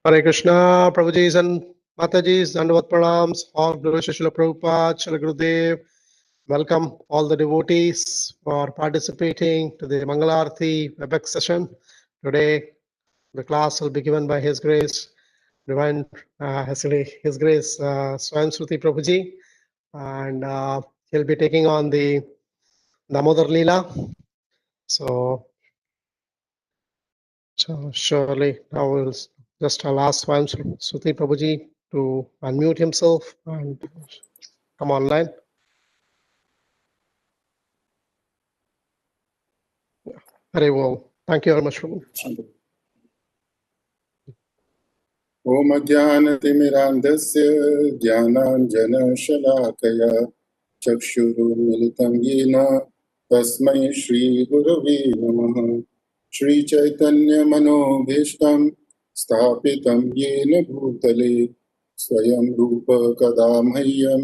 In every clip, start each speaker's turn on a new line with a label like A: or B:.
A: Hare Krishna, Prabhujis and Matajis, Dandavat Pranams, all glory to Srila Prabhupada, Srila Gurudev. Welcome all the devotees for participating to the Mangalarti WebEx session. Today, the class will be given by His Grace, Divine, His Grace, Swayam Shruti Prabhuji, and he'll be taking on the Damodar Leela. So surely now we'll just ask Swayam Shruti Prabhuji to unmute himself and come online. Very well. Thank you very much, Prabhu.
B: Om Jnanatimirandasya Jnananjanashalakaya Chakshurumilitam Yena Tasmai Shri Gurave Namaha. Shri Chaitanya Manobhishtam Sthapitam Yena Bhutale Svayam Rupa Kadamhayyam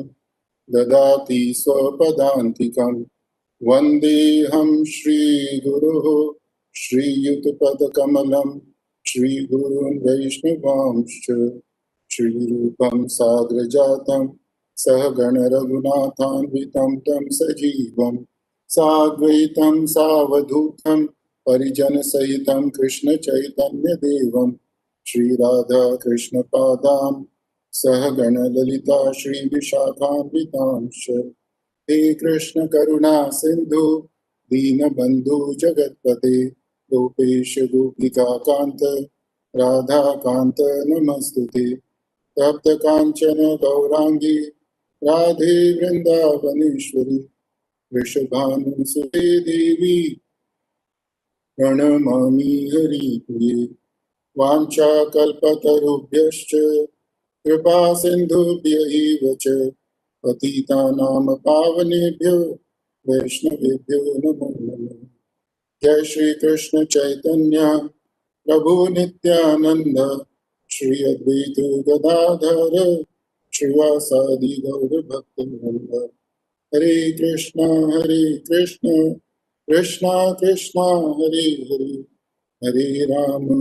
B: Dadati Swapadantikam Vandeham Shri Guruho Shri Yutpadakamalam Shri Gurun Vaishnavamscha Shri Rupam Sagrajatam Sahagana Raghunathanvitam Tam Sajivam Sadvaitam Savadhutam Parijana Sahitam Krishna Chaitanya Devam Shri Radha Krishna Padam Sahagana Lalita Shri Vishakhanvitamscha He Krishna Karuna Sindhu Dina Bandhu Jagatpate Gopesha Gopika Kanta Radha Kanta Namastute Tapta Kanchana Gaurangi Radhe Vrindavaneshwari Vrishabhanu Sute Devi Pranamami Hari Priye Vancha Kalpatarubhyascha Kripa Sindhubhya eva cha Patitanam Pavanebhyo Vaishnavebhyo Namo Namo. Jai Shri Krishna Chaitanya Prabhu Nityananda Shri Advaita Gadadhara Srivasadi Gaura Bhaktivinoda. Hare Krishna Krishna Krishna Hare Hare Hare Rama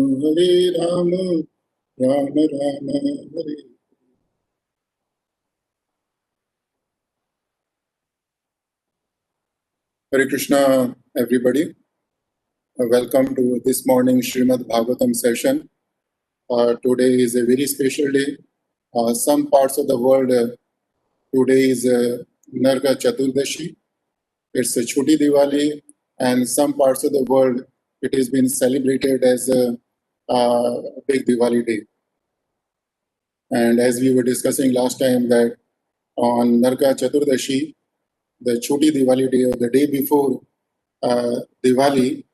B: Rama Rama Hare. Hare Krishna, everybody. Welcome to this morning's Srimad Bhagavatam session. Today is a very special day. Some parts of the world, today is Narga Chaturdashi. It's a Choti Diwali, and some parts of the world, it has been celebrated as a big Diwali day. And as we were discussing last time, that on Narga Chaturdashi, the Choti Diwali day, or the day before Diwali,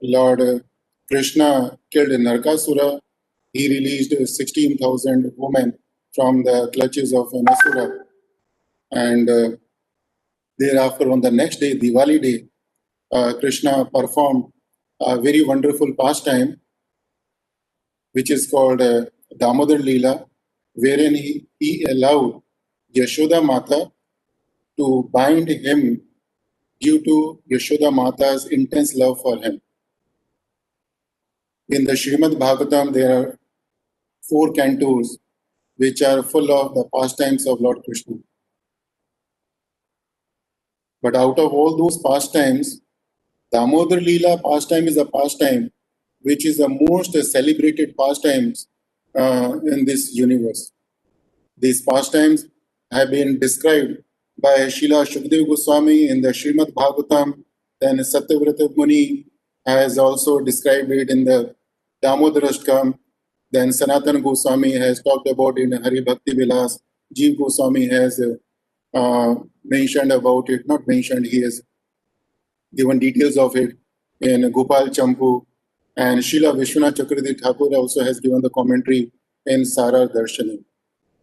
B: Lord Krishna killed Narkasura. He released 16,000 women from the clutches of an Asura. And thereafter, on the next day, Diwali day, Krishna performed a very wonderful pastime, which is called Damodar Leela, wherein he allowed Yashoda Mata to bind him due to Yashoda Mata's intense love for him. In the Srimad Bhagavatam, there are 4 cantos which are full of the pastimes of Lord Krishna. But out of all those pastimes, Damodar Leela pastime is a pastime which is the most celebrated pastimes in this universe. These pastimes have been described by Srila Shukdev Goswami in the Srimad Bhagavatam, then Satyavrata Muni has also described it in the Damodarashtakam, then Sanatana Goswami has talked about it in Hari Bhakti Vilas, Jeev Goswami has mentioned about it, not mentioned, he has given details of it in Gopal Champu, and Srila Vishwanath Chakravarti Thakur also has given the commentary in Sarar Darshani.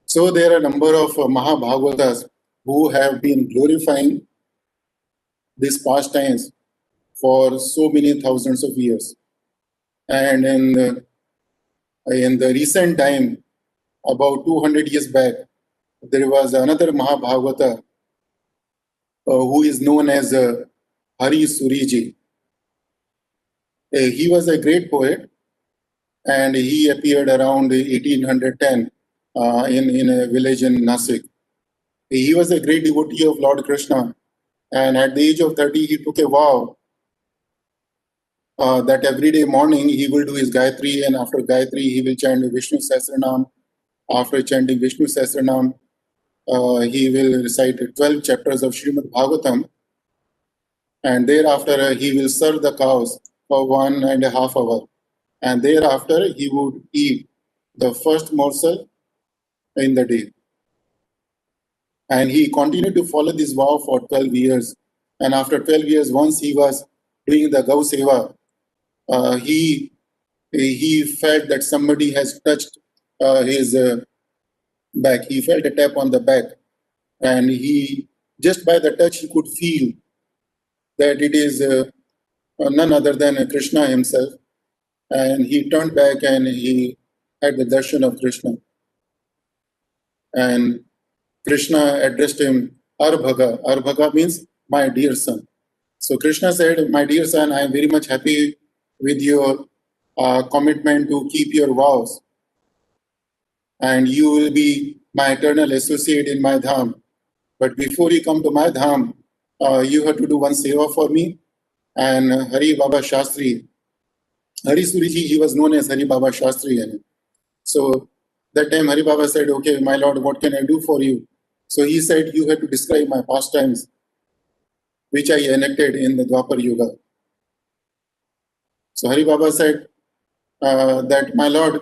B: So there are a number of Mahabhagavatas who have been glorifying these pastimes for so many thousands of years. And in the recent time, about 200 years back, there was another Mahabhagavata who is known as Hari Suriji. He was a great poet, and he appeared around 1810 in a village in Nasik. He was a great devotee of Lord Krishna, and at the age of 30, he took a vow that every day morning he will do his Gayatri, and after Gayatri he will chant Vishnu Sahasranam. After chanting Vishnu Sahasranam, he will recite 12 chapters of Srimad Bhagavatam, and thereafter he will serve the cows for 1.5 hours. And thereafter he would eat the first morsel in the day. And he continued to follow this vow for 12 years. And after 12 years, once he was doing the Gau Seva, he felt that somebody has touched his back. He felt a tap on the back. And he, just by the touch, he could feel that it is none other than Krishna himself. And he turned back and he had the darshan of Krishna. And Krishna addressed him, Arbhaga. Arbhaga means my dear son. So Krishna said, my dear son, I am very much happy with your commitment to keep your vows. And you will be my eternal associate in my dham. But before you come to my dham, you have to do one seva for me. And Hari Baba Shastri, Hari Suriji, he was known as Hari Baba Shastri. So that time Hari Baba said, okay, my lord, what can I do for you? So he said, you have to describe my pastimes, which I enacted in the Dwapar Yuga. So Hari Baba said that, my lord,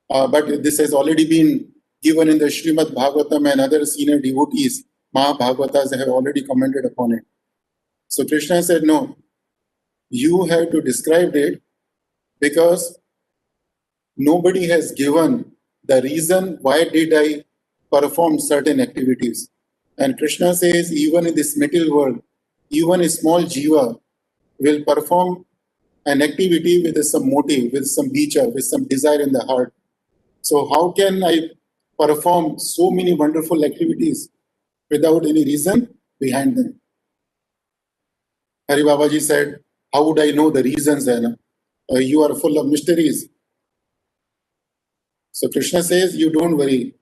B: but this has already been given in the Srimad Bhagavatam, and other senior devotees, Mahabhagavatas, have already commented upon it. So Krishna said, no, you have to describe it, because nobody has given the reason why did I perform certain activities. And Krishna says, even in this material world, even a small jiva will perform an activity with some motive, with some bicha, with some desire in the heart. So how can I perform so many wonderful activities without any reason behind them? Hari Babaji said, how would I know the reasons? You are full of mysteries. So Krishna says, you don't worry.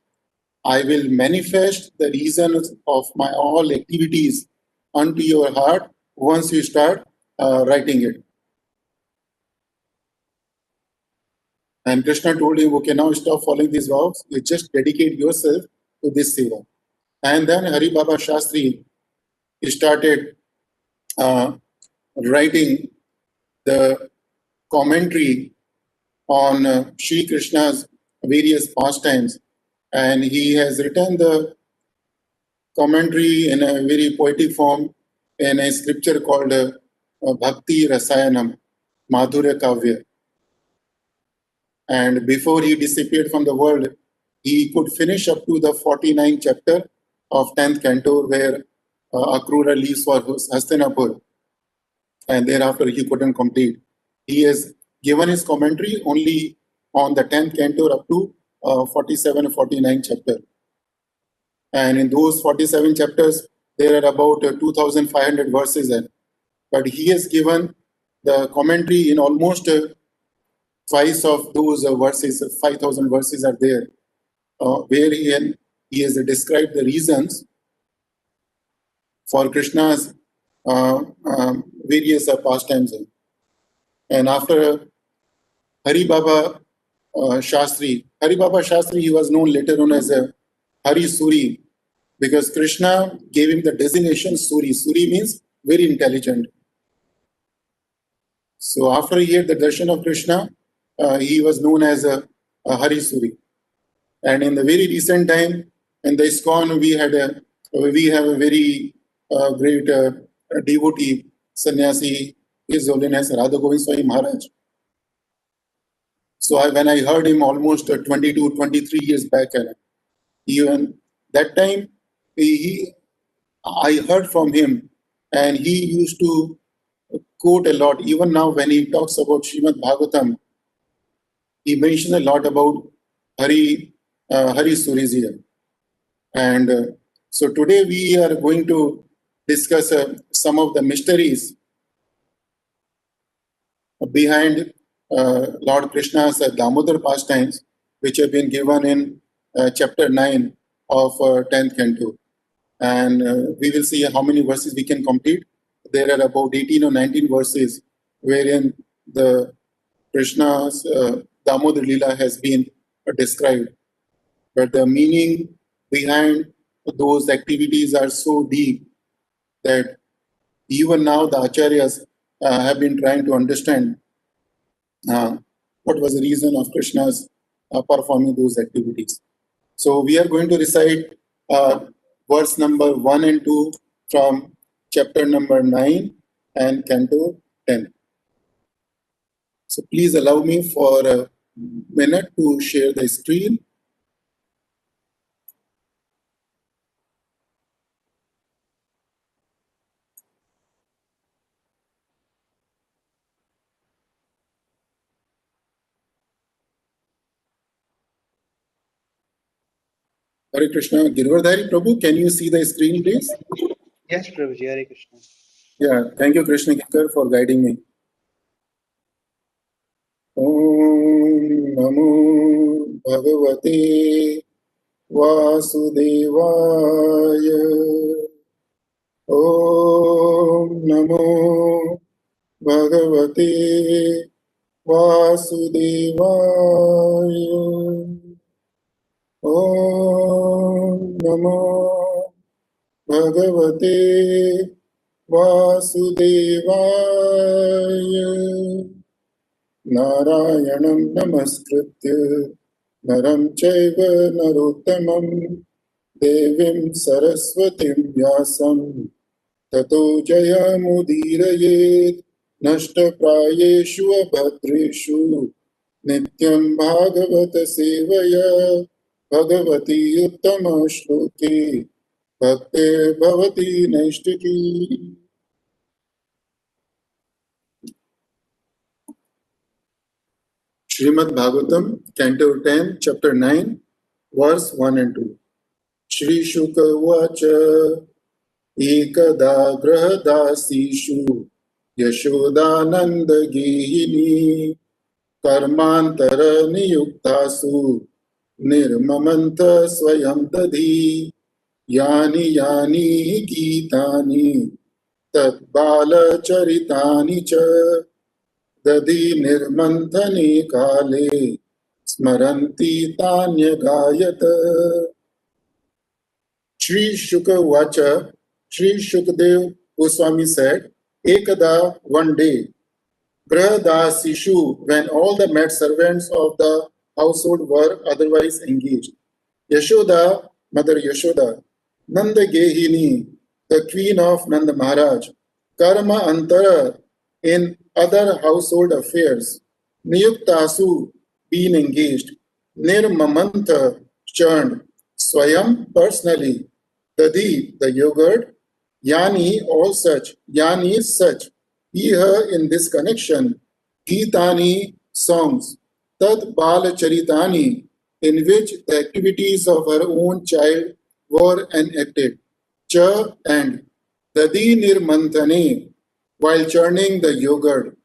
B: I will manifest the reasons of my all activities unto your heart once you start writing it. And Krishna told him, okay, now stop following these vows. You just dedicate yourself to this seva. And then Hari Baba Shastri started writing the commentary on Shri Krishna's various pastimes. And he has written the commentary in a very poetic form in a scripture called Bhakti Rasayanam, Madhurya Kavya. And before he disappeared from the world, he could finish up to the 49th chapter of 10th canto, where Akrura leaves for Hastinapur. And thereafter he couldn't complete. He has given his commentary only on the 10th canto up to 47 or 49 chapter. And in those 47 chapters, there are about 2,500 verses in. But he has given the commentary in almost twice of those verses. 5,000 verses are there, where he has described the reasons for Krishna's various pastimes. And after Hari Baba Shastri, he was known later on as Hari Suri, because Krishna gave him the designation Suri. Suri means very intelligent. So after he had the darshan of Krishna, he was known as Hari Suri. And in the very recent time, in the ISKCON, we have a very great devotee, sannyasi, His Holiness Radha Govind Swami Maharaj. So when I heard him almost 22, 23 years back, even that time, I heard from him, and he used to quote a lot. Even now, when he talks about Srimad Bhagavatam, he mentions a lot about Hari Suriji. And so today we are going to discuss some of the mysteries behind Lord Krishna's Damodar pastimes, which have been given in chapter 9 of 10th canto. And we will see how many verses we can complete. There are about 18 or 19 verses wherein the Krishna's Damodar Leela has been described. But the meaning behind those activities are so deep that even now the acharyas have been trying to understand what was the reason of Krishna's performing those activities. So we are going to recite verse number 1 and 2 from chapter number 9 and canto 10. So please allow me for a minute to share the screen. Hare Krishna. Girvardhari Prabhu, can you see the screen, please?
C: Yes, Prabhuji. Hare Krishna.
B: Yeah, thank you, Krishna Kinkar, for guiding me. Om Namo Bhagavate Vasudevaya. Om Namo Bhagavate Vasudevaya. Om Namo Bhagavate Vasudevaya. Narayanam Namaskritya Naram Chaiva Narottamam Devim Saraswatim Vyasam Tato Jayamudiraye Nashtaprayeshu Abhadreshu Nityam Bhagavata Sevaya Bhagavati Uttama Shloke Bhakte Bhavati Naishtiki. Srimad Bhagavatam, Canto 10, Chapter 9, Verse 1 and 2. Shri Shuka Vacha Ekada Grahadasishu Yashodananda Gihini Karmantara Niyuktasu Nirmamanta Svayam Tadhi Yani Yani Gitani Tat Bala Charitani Cha Dadi Nirmanthani Kale Smaranti Tanya Gayata. Shri Shuka Vacha, Shri Shukadev Goswami said, Ekada, one day, Grahadasishu, when all the maid servants of the household were otherwise engaged. Yashoda, Mother Yashoda, Nanda Gehini, the queen of Nanda Maharaj, Karma Antara, in other household affairs, Niyuktasu, being engaged, Nirmamantha, churned, Swayam, personally, Dadi, the yogurt, Yani, all such, Yani, such, Iha, in this connection, Gitani, songs, Tad Bala Charitani, in which the activities of her own child were enacted. Cha and Dadi Nirmanthane, while churning the yogurt.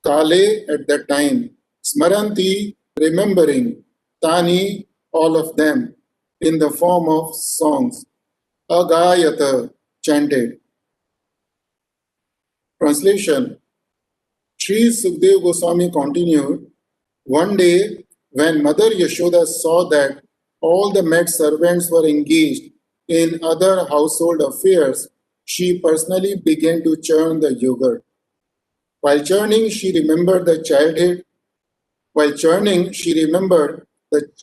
B: Kale, at that time. Smaranti, remembering. Tani, all of them, in the form of songs. Agayata, chanted. Translation. Shri Sukdev Goswami continued, one day when Mother Yashoda saw that all the maid servants were engaged in other household affairs, she personally began to churn the yogurt. While churning, she remembered the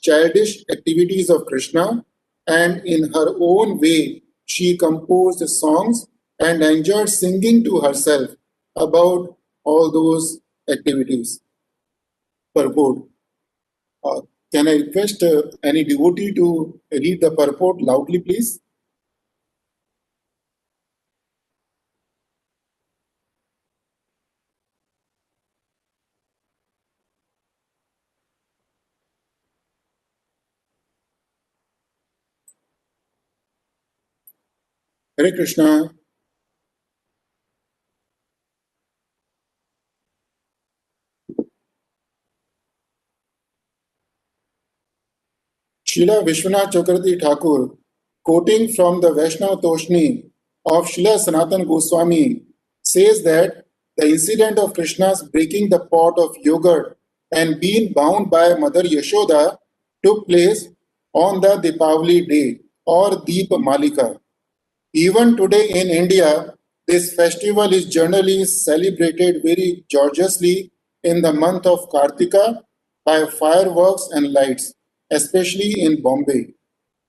B: childish activities of Krishna, and in her own way, she composed songs and enjoyed singing to herself about all those activities. Purport. Can I request any devotee to read the purport loudly, please? Hare Krishna. Srila Vishwanath Chakravarti Thakur, quoting from the Vaishnava Toshni of Srila Sanatana Goswami, says that the incident of Krishna's breaking the pot of yogurt and being bound by Mother Yashoda took place on the Deepavali day or Deep Malika. Even today in India, this festival is generally celebrated very gorgeously in the month of Kartika by fireworks and lights, especially in Bombay.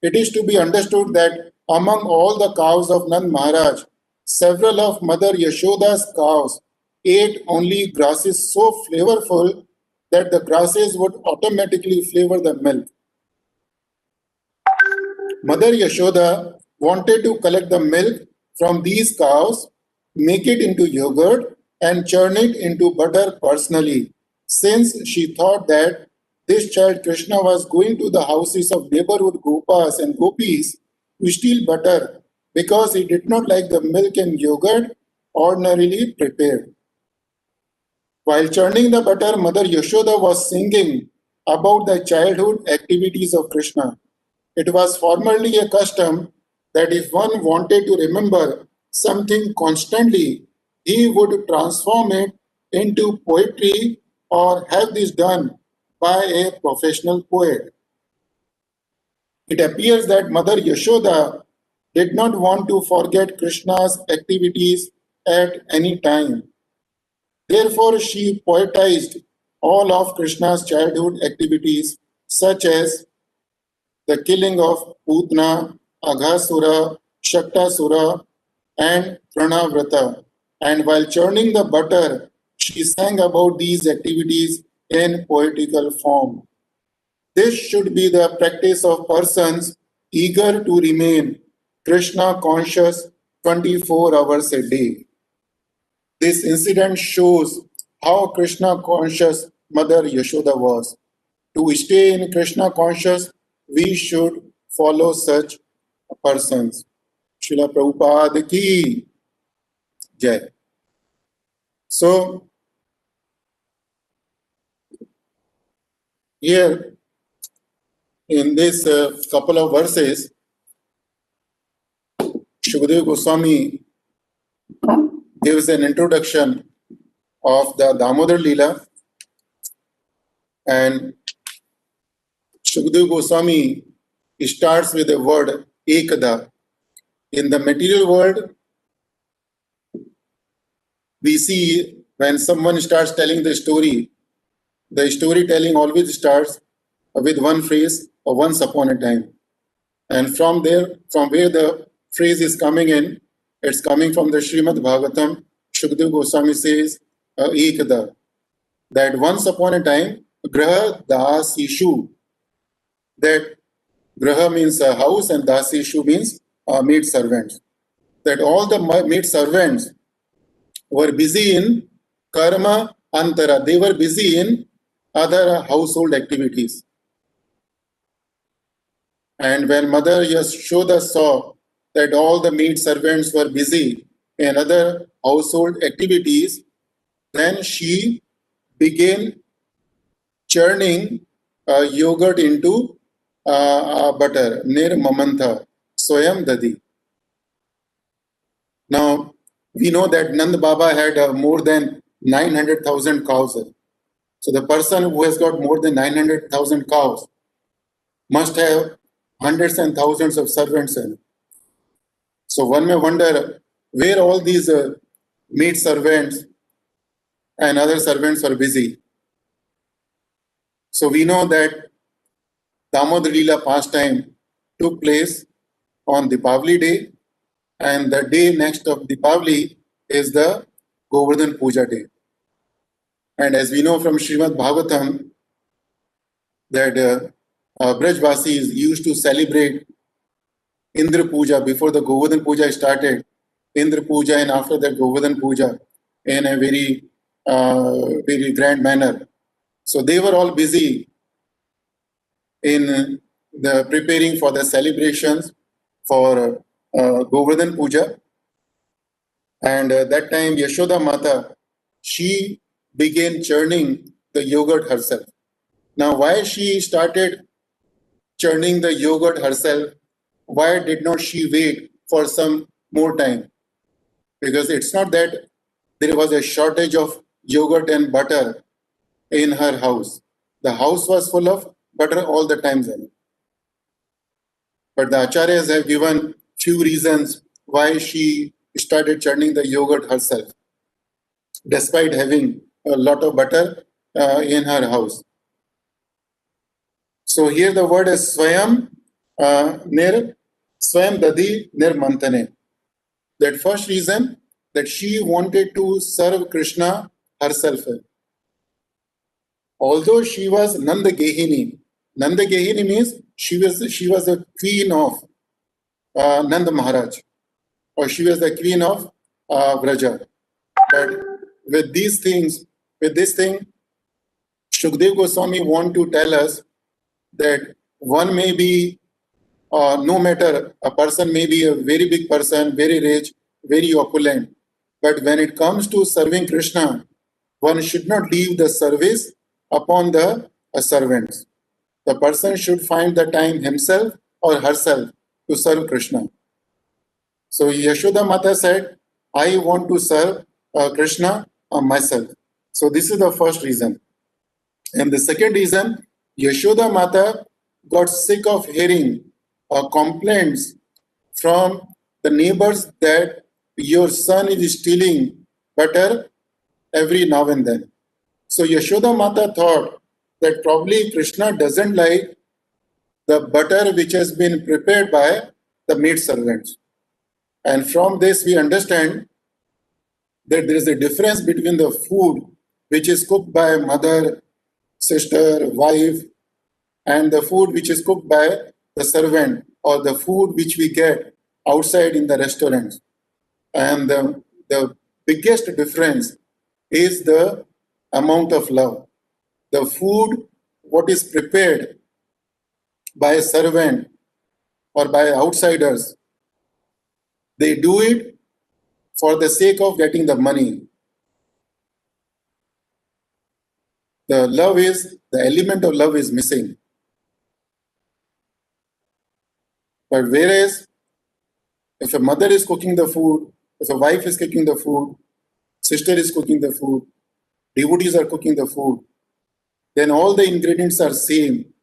B: It is to be understood that among all the cows of Nand Maharaj, several of Mother Yashoda's cows ate only grasses so flavorful that the grasses would automatically flavor the milk. Mother Yashoda wanted to collect the milk from these cows, make it into yogurt, and churn it into butter personally, since she thought that this child Krishna was going to the houses of neighborhood gopas and gopis to steal butter because he did not like the milk and yogurt ordinarily prepared. While churning the butter, Mother Yashoda was singing about the childhood activities of Krishna. It was formerly a custom that if one wanted to remember something constantly, he would transform it into poetry or have this done by a professional poet. It appears that Mother Yashoda did not want to forget Krishna's activities at any time. Therefore, she poetized all of Krishna's childhood activities, such as the killing of Putna, Aghasura, Shaktasura, and Pranavrata. And while churning the butter, she sang about these activities in poetical form. This should be the practice of persons eager to remain Krishna conscious 24 hours a day. This incident shows how Krishna conscious Mother Yashoda was. To stay in Krishna conscious, we should follow such persons. Srila Prabhupada ki jai. So, here in this couple of verses, Shukadeva Goswami gives an introduction of the Damodar Leela, and Shukadeva Goswami starts with the word Ekada. In the material world, we see when someone starts telling the storytelling always starts with one phrase or once upon a time. And from where the phrase is coming in, it's coming from the Srimad Bhagavatam. Shukadeva Goswami says, Ekada, that once upon a time, Graha Dasishu, that Graha means a house and Dasishu means maid servants. That all the maid servants were busy in karma antara. They were busy in other household activities. And when Mother Yashoda saw that all the maid servants were busy in other household activities, then she began churning yogurt into butter. Nir mamantha, Svayam dadi. Now, we know that Nand Baba had more than 900,000 cows. So the person who has got more than 900,000 cows must have hundreds and thousands of servants. So one may wonder where all these maid servants and other servants are busy. So we know that Damodar Leela pastime took place on Deepavali day, and the day next of Deepavali is the Govardhan Puja day. And as we know from Srimad Bhagavatam, that Brajvasis used to celebrate Indra Puja before the Govardhan Puja started. Indra Puja and after that Govardhan Puja in a very grand manner. So they were all busy in the preparing for the celebrations for Govardhan Puja. And that time Yashoda Mata, she began churning the yogurt herself. Now why she started churning the yogurt herself, why did not she wait for some more time? Because it's not that there was a shortage of yogurt and butter in her house. The house was full of butter all the time then. But the acharyas have given few reasons why she started churning the yogurt herself, despite having a lot of butter in her house. So here the word is Svayam Swayam Dadi Nir Mantane. That first reason, that she wanted to serve Krishna herself. Although she was Nanda Gehini. Nanda Gehini means she was the queen of Nanda Maharaj, or she was the queen of Vraja. But with this thing, Shukdev Goswami want to tell us that one may be, no matter, a person may be a very big person, very rich, very opulent, but when it comes to serving Krishna, one should not leave the service upon the servants. The person should find the time himself or herself to serve Krishna. So Yashoda Mata said, I want to serve Krishna myself. So this is the first reason. And the second reason, Yashoda Mata got sick of hearing complaints from the neighbors that your son is stealing butter every now and then. So Yashoda Mata thought that probably Krishna doesn't like the butter which has been prepared by the maid servants. And from this we understand that there is a difference between the food which is cooked by mother, sister, wife, and the food which is cooked by the servant, or the food which we get outside in the restaurants. And the biggest difference is the amount of love. The food, what is prepared by a servant or by outsiders, they do it for the sake of getting the money. The element of love is missing. But whereas, if a mother is cooking the food, if a wife is cooking the food, sister is cooking the food, devotees are cooking the food, then all the ingredients are same.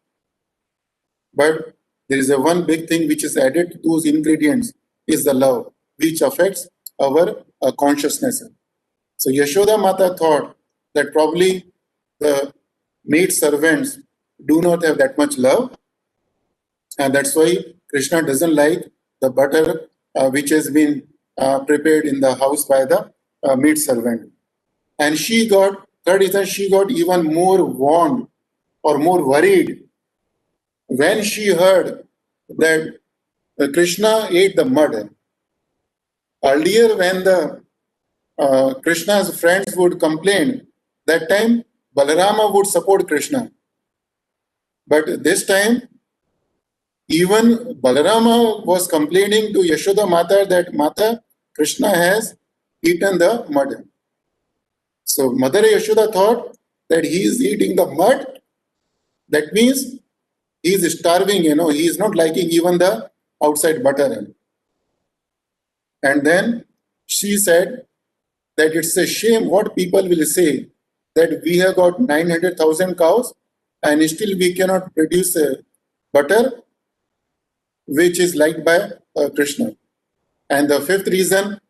B: But there is a one big thing which is added to those ingredients, is the love, which affects our consciousness. So Yashoda Mata thought that probably the maid servants do not have that much love, and that's why Krishna doesn't like the butter which has been prepared in the house by the maid servant. And she got even more warned or more worried when she heard that Krishna ate the mud. Earlier, when the Krishna's friends would complain, that time Balarama would support Krishna. But this time, even Balarama was complaining to Yashoda Mata that Mata, Krishna has eaten the mud. So Mother Yashoda thought that he is eating the mud. That means he is starving, he is not liking even the outside butter. And then she said that it's a shame what people will say, that we have got 900,000 cows and still we cannot produce butter which is liked by Krishna. And the fifth reason,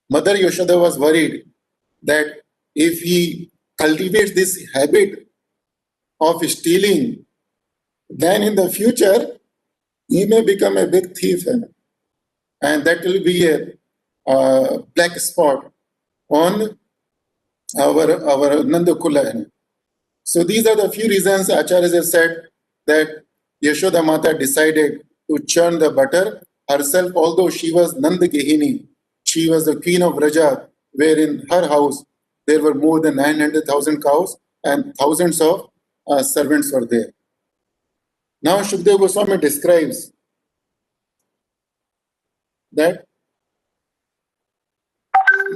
B: Mother Yashoda was worried that if he cultivates this habit of stealing, then in the future he may become a big thief, and that will be a black spot on our Nandakula. So these are the few reasons Acharyas have said that Yashoda Mata decided to churn the butter herself, although she was Nanda Gehini. She was the queen of Vraja, where in her house there were more than 900,000 cows and thousands of servants were there. Now Shukdev Goswami describes that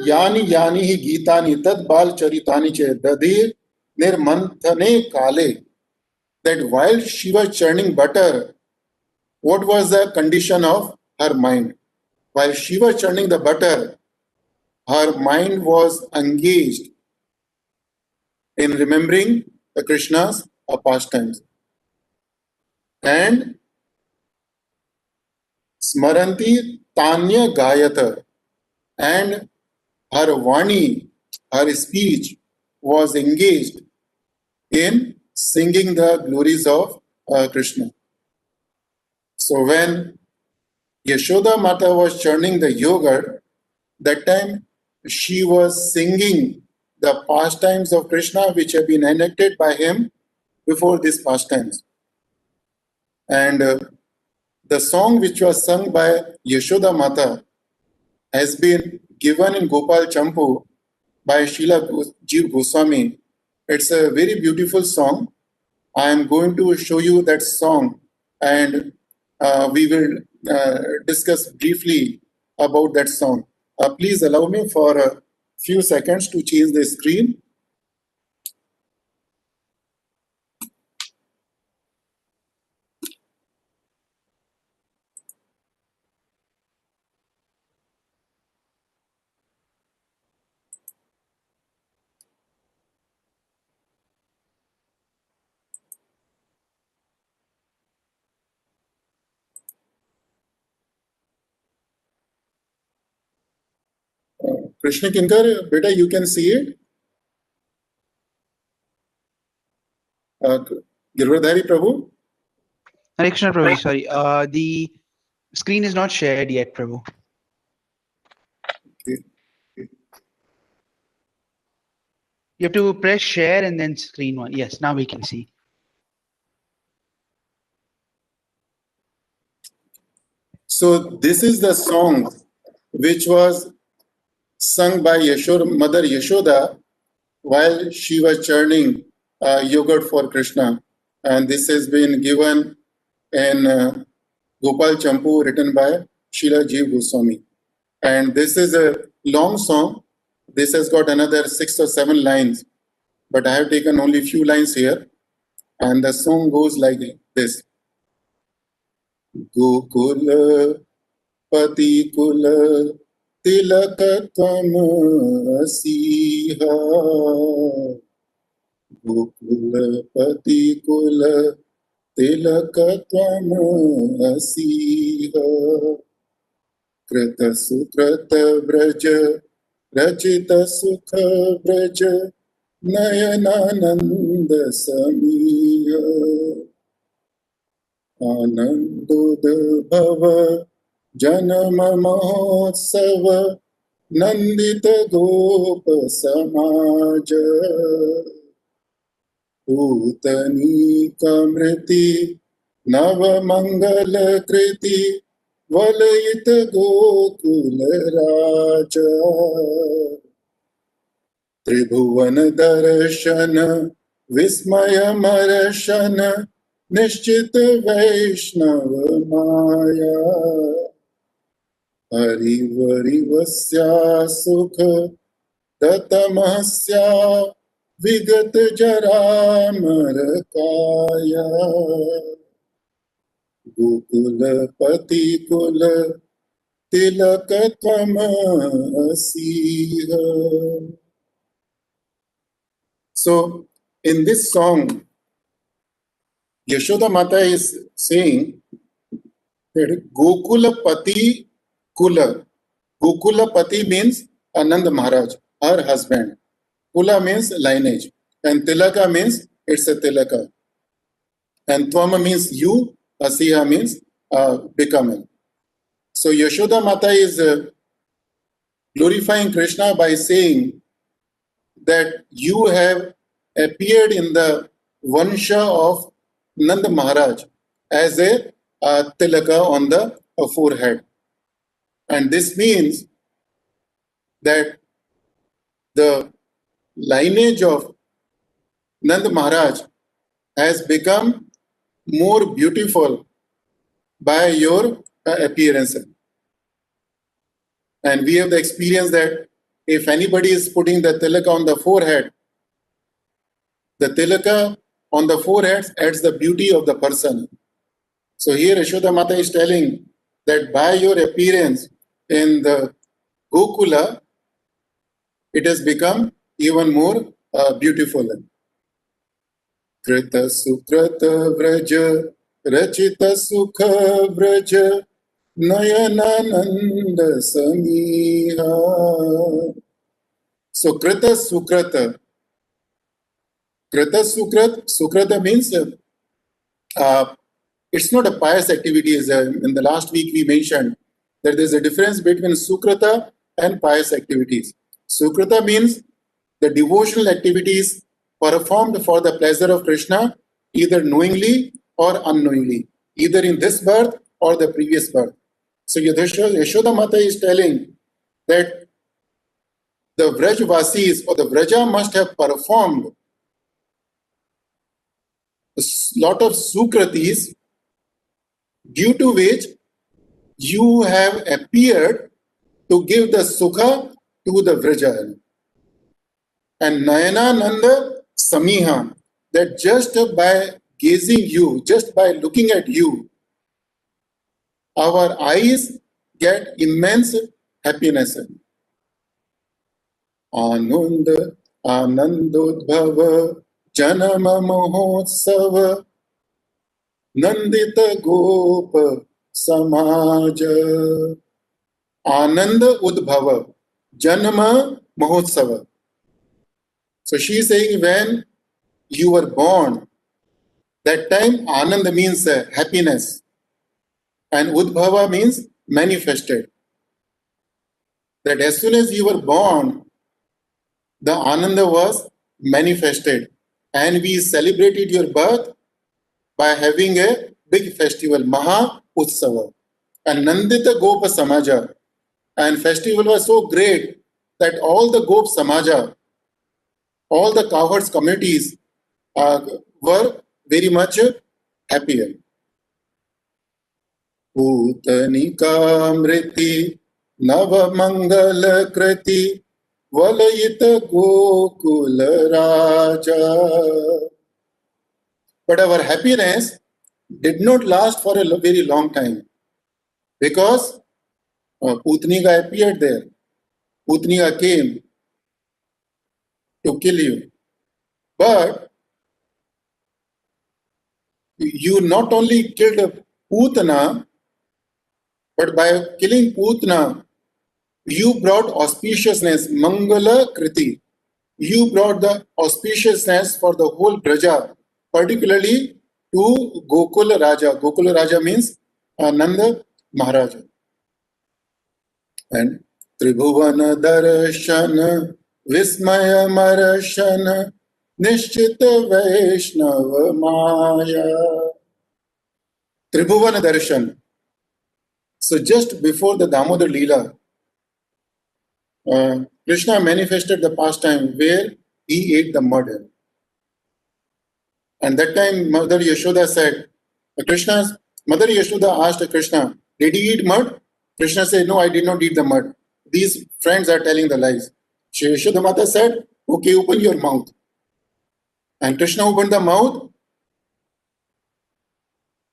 B: Yani Yani hi Gitani tad bal charitani che dadir nirmanthane kale. that while she was churning butter, what was the condition of her mind? While she was churning the butter, her mind was engaged in remembering the Krishna's pastimes. And Smaranti Tanya Gayata, and her Vani, her speech was engaged in singing the glories of Krishna. So when Yashoda Mata was churning the yogurt, that time she was singing the pastimes of Krishna which have been enacted by him before these pastimes. And the song which was sung by Yashoda Mata has been given in Gopal Champu by Srila Jeev Goswami. It's a very beautiful song. I am going to show you that song, and we will discuss briefly about that song. Please allow me for a few seconds to change the screen. Krishna Kinkar, beta, you can see it. Girvardhari Prabhu.
C: Hare Krishna, Prabhu. Sorry, the screen is not shared yet, Prabhu.
B: Okay.
C: You have to press share and then screen one. Yes, now we can see.
B: So this is the song which was sung by Mother Yashoda while she was churning yogurt for Krishna. And this has been given in Gopal Champu, written by Srila Jeev Goswami. And this is a long song. This has got another 6 or 7 lines, but I have taken only few lines here. And the song goes like this. Gokula Patikula Tilakatvam Asiha Gokula Patikula Tilakatvam Asiha Krita Sukrata Braja Rachita Sukha Braja Nayanananda Samiya Anandodabhava Janama Mahotsav Nandita Gopa Samaja Utani Kamriti Nava Mangala Kriti Valayita Gokula Raja Tribhuvan Darshana Vismaya Marashana Nishchita Vaishnava Maya Harivarivasya Sukha Tatamahasya Vigat Jara Marakaya Gokula Patikula Tilakatvam Asiha. So in this song, Yashoda Mata is saying that Gokula Pati Kula. Gokula Pati means Anand Maharaj, her husband. Kula means lineage. And Tilaka means it's a Tilaka. And Tvama means you, Asiha means becoming. So Yashoda Mata is glorifying Krishna by saying that you have appeared in the Vansha of Nand Maharaj as a tilaka on the forehead. And this means that the lineage of Nand Maharaj has become more beautiful by your appearance. And we have the experience that if anybody is putting the tilaka on the forehead, the tilaka on the forehead adds the beauty of the person. So here Yashoda Mata is telling that by your appearance in the Gokula, it has become even more beautiful. Krita Sukrata Vraja Rachita Sukha Vraja Nayanananda Samiha. So Krita Sukrata. Krita Sukrata means it's not a pious activity. As in the last week we mentioned that there's a difference between Sukrata and pious activities. Sukrata means the devotional activities performed for the pleasure of Krishna, either knowingly or unknowingly, either in this birth or the previous birth. So Yashoda Mata is telling that the Vrajvasis or the Vraja must have performed a lot of Sukratis, due to which you have appeared to give the Sukha to the Vraja. And Nayanananda Samiha, that just by gazing you, just by looking at you, our eyes get immense happiness. Ananda, Anandodbhava, Janama Mahotsava, Nandita Gopa Samaja. Ananda Udbhava, Janama Mahotsava. So she is saying when you were born, that time Ananda means happiness and Udbhava means manifested. That as soon as you were born, the Ananda was manifested and we celebrated your birth by having a big festival, Maha Utsava. And Nandita Gopa Samaja. And festival was so great that all the Gop Samaja, all the cowards communities were very much happier. Putanika Mriti Nava Mangala Kriti Valayita Gokula Raja. But our happiness did not last for a very long time because Putnika appeared there. Putnika came to kill you. But you not only killed Putana, but by killing Putana, you brought auspiciousness, Mangala Kriti. You brought the auspiciousness for the whole Braja, particularly to Gokula Raja. Gokula Raja means Nanda Maharaja. And Tribhuvana Darshana Vismaya Marashana Nishchita Vaishnava Maya. Tribhuvana Darshan. So just before the Damodar Leela, Krishna manifested the pastime where he ate the mud. And that time Mother Yashoda said, Mother Yashoda asked Krishna, did you eat mud? Krishna said, no, I did not eat the mud. These friends are telling the lies. Shri Yashoda Mata said, okay, open your mouth. And Krishna opened the mouth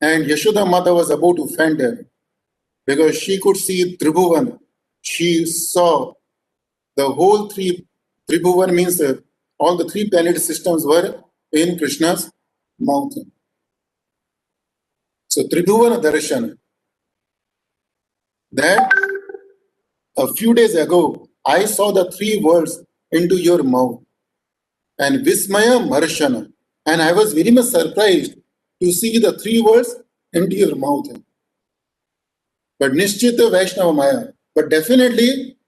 B: and Yashoda Mata was about to faint her because she could see Tribhuvan. She saw the whole Tribhuvan means all the three planet systems were in Krishna's mouth. So Tribhuvana Darshan. That a few days ago, I saw the three words into your mouth. And Vismaya Marshana. And I was very much surprised to see the three words into your mouth. But Nishchita Vaishnava Maya. But definitely,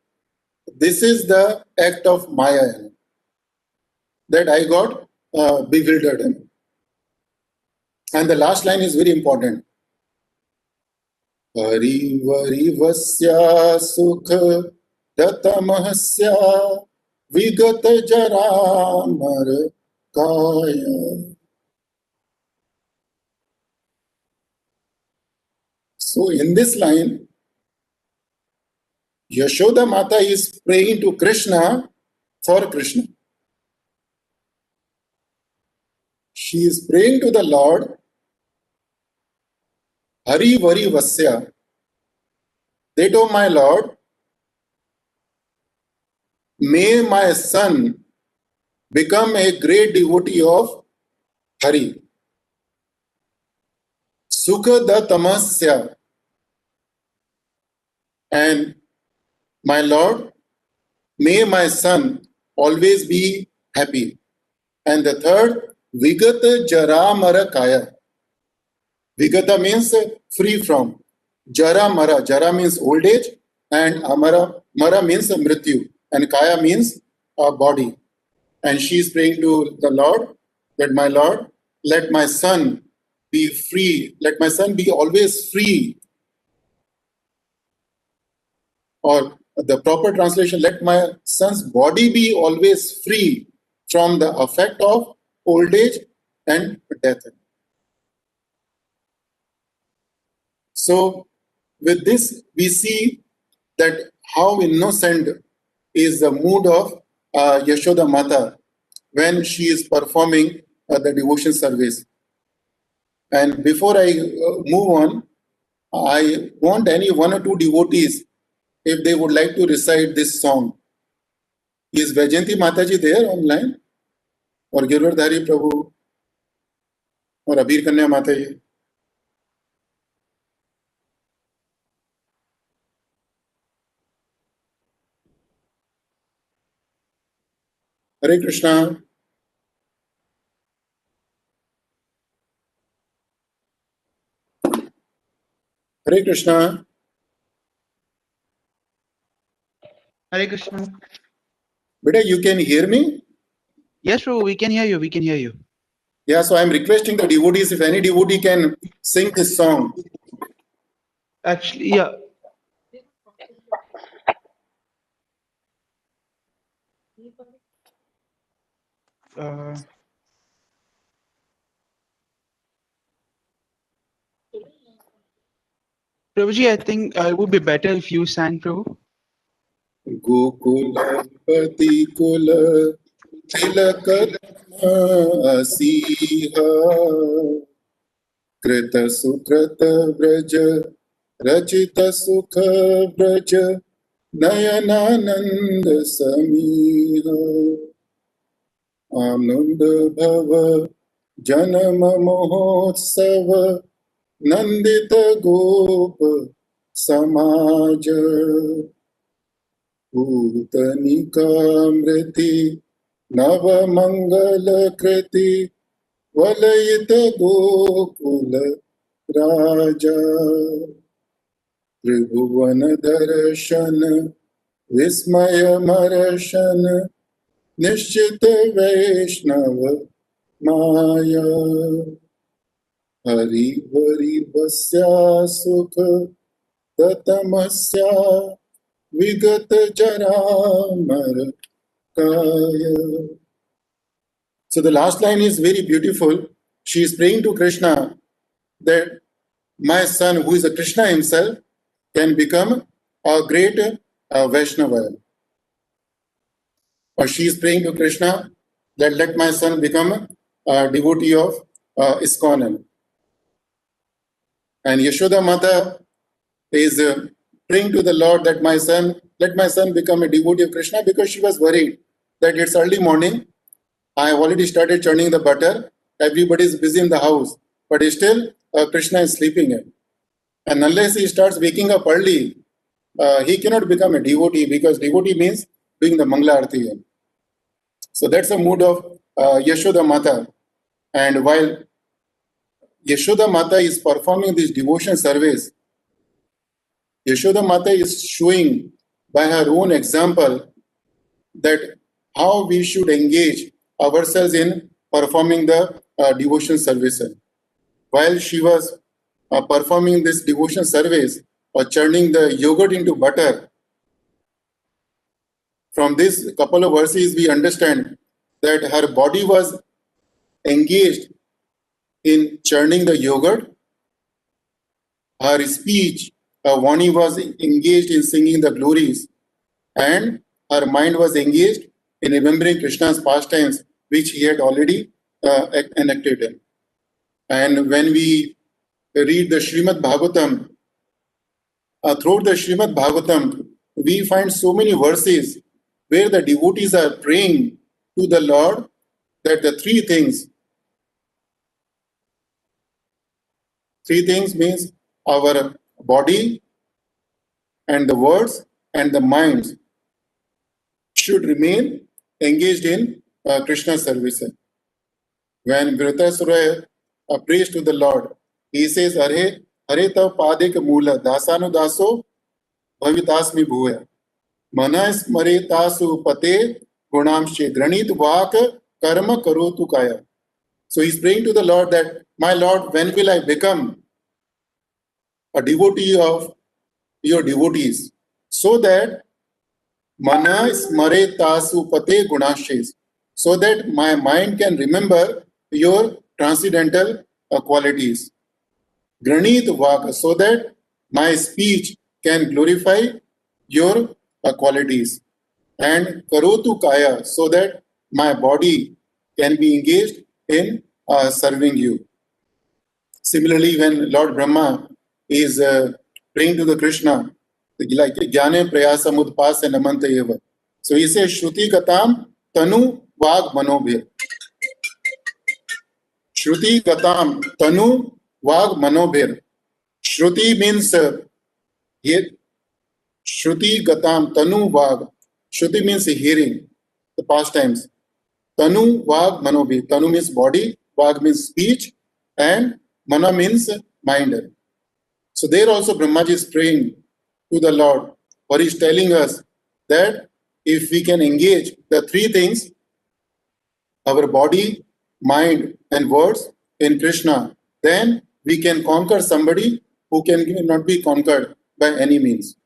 B: this is the act of Maya. That I got bewildered. And the last line is very important. Hari Vari Vasya Sukha Datamahasya Vigata Jaramar Kaya. So in this line, Yashoda Mata is praying to Krishna for Krishna. she is praying to the Lord, Hari Vari Vasya, that, oh my Lord, may my son become a great devotee of Hari. Sukha da tamasya, and my Lord, may my son always be happy. And the third, Vigata Jara Mara Kaya. Vigata means free from. Jara Mara. Jara means old age, and Amara Mara means Mrityu, and Kaya means body. And she is praying to the Lord that, my Lord, let my son be free. Let my son be always free. Or the proper translation, let my son's body be always free from the effect of old age and death. So with this, we see that how innocent is the mood of Yashoda Mata when she is performing the devotion service. And before I move on, I want any one or two devotees, if they would like to recite this song. Is Vajanti Mataji there online? Or Girvardhari Prabhu? Or Abir Kanya Mataji? Hare Krishna. Hare Krishna.
C: Hare Krishna.
B: Beta, you can hear me?
C: Yes, Prabhu, we can hear you. We can hear you.
B: Yeah, so I'm requesting the devotees, if any devotee can sing this song.
C: Actually, yeah. Uh, Prabhuji, I think it would be better if you sang, Prabhu.
B: Gokulapati Kula Tilakatma Asiha Krita Sukrata Vraja Rachita Sukha Vraja Nayanananda Samiha Ananda Bhava Janama Mohotsava Nandita Gopa Samaja Bhutanikamriti Navamangalkriti Valayita Gokula Raja Tribhuvana Darshana Vismaya Marashana Nishchita Vaishnava Maya Hari Vari Vasya Sukha Tatamasya Vigata Jaramara Kaya. So the last line is very beautiful. She is praying to Krishna that my son, who is a Krishna himself, can become a great Vaishnava. Or she is praying to Krishna that let my son become a devotee of ISKCON. And Yashoda Mata is praying to the Lord that let my son become a devotee of Krishna, because she was worried that it's early morning. I have already started churning the butter. Everybody is busy in the house, but still Krishna is sleeping in. And unless he starts waking up early, he cannot become a devotee, because devotee means doing the Mangala Arati. So that's the mood of Yashoda Mata. And while Yashoda Mata is performing this devotion service, Yashoda Mata is showing by her own example that how we should engage ourselves in performing the devotion service. While she was performing this devotion service or churning the yogurt into butter, from this couple of verses we understand that her body was engaged in churning the yogurt, her speech, her Vani was engaged in singing the glories, and her mind was engaged in remembering Krishna's pastimes, which he had already enacted in. And when we read the Srimad Bhagavatam, throughout the Srimad Bhagavatam, we find so many verses where the devotees are praying to the Lord that the three things means our body and the words and the minds should remain engaged in Krishna service. When Vritasura prays to the Lord, he says, Hare tav padik mula dasanu daso bhavitasmi bhuya manas mare tasu pate gunamshe granit vak karma karotu kaya. So he's praying to the Lord that, my Lord, when will I become a devotee of your devotees, so that manas mare tasu pate gunashes, so that my mind can remember your transcendental qualities. Granit vaka, so that my speech can glorify your qualities. And karotu kaya, so that my body can be engaged in serving you. Similarly, when Lord Brahma is praying to the Krishna, like Jnane Prayasa Mudpas and Namanta Eva. So he says, Shruti Gatam Tanu Vag Manobhir. Shruti Gatam Tanu Vag Manobhir. Shruti means Shruti Gatam Tanu Vag. Shruti means hearing, the past times. Tanu Vag Manobhir. Tanu means body, Vag means speech, and Mana means mind. So there also Brahmaji is praying to the Lord, or he's telling us that if we can engage the three things, our body, mind, and words in Krishna, then we can conquer somebody who can not be conquered by any means.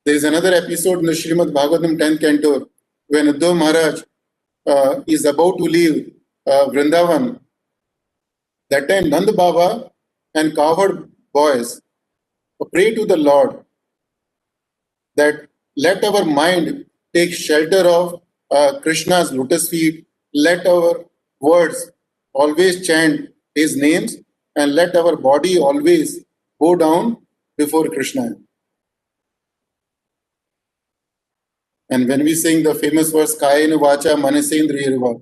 B: There is another episode in the Srimad Bhagavatam 10th canto when Uddhav Maharaj is about to leave Vrindavan. That time Nand Baba and cowherd boys pray to the Lord that let our mind take shelter of Krishna's lotus feet, let our words always chant his names, and let our body always go down before Krishna. And when we sing the famous verse, Kayena Vacha Manasendriyarva.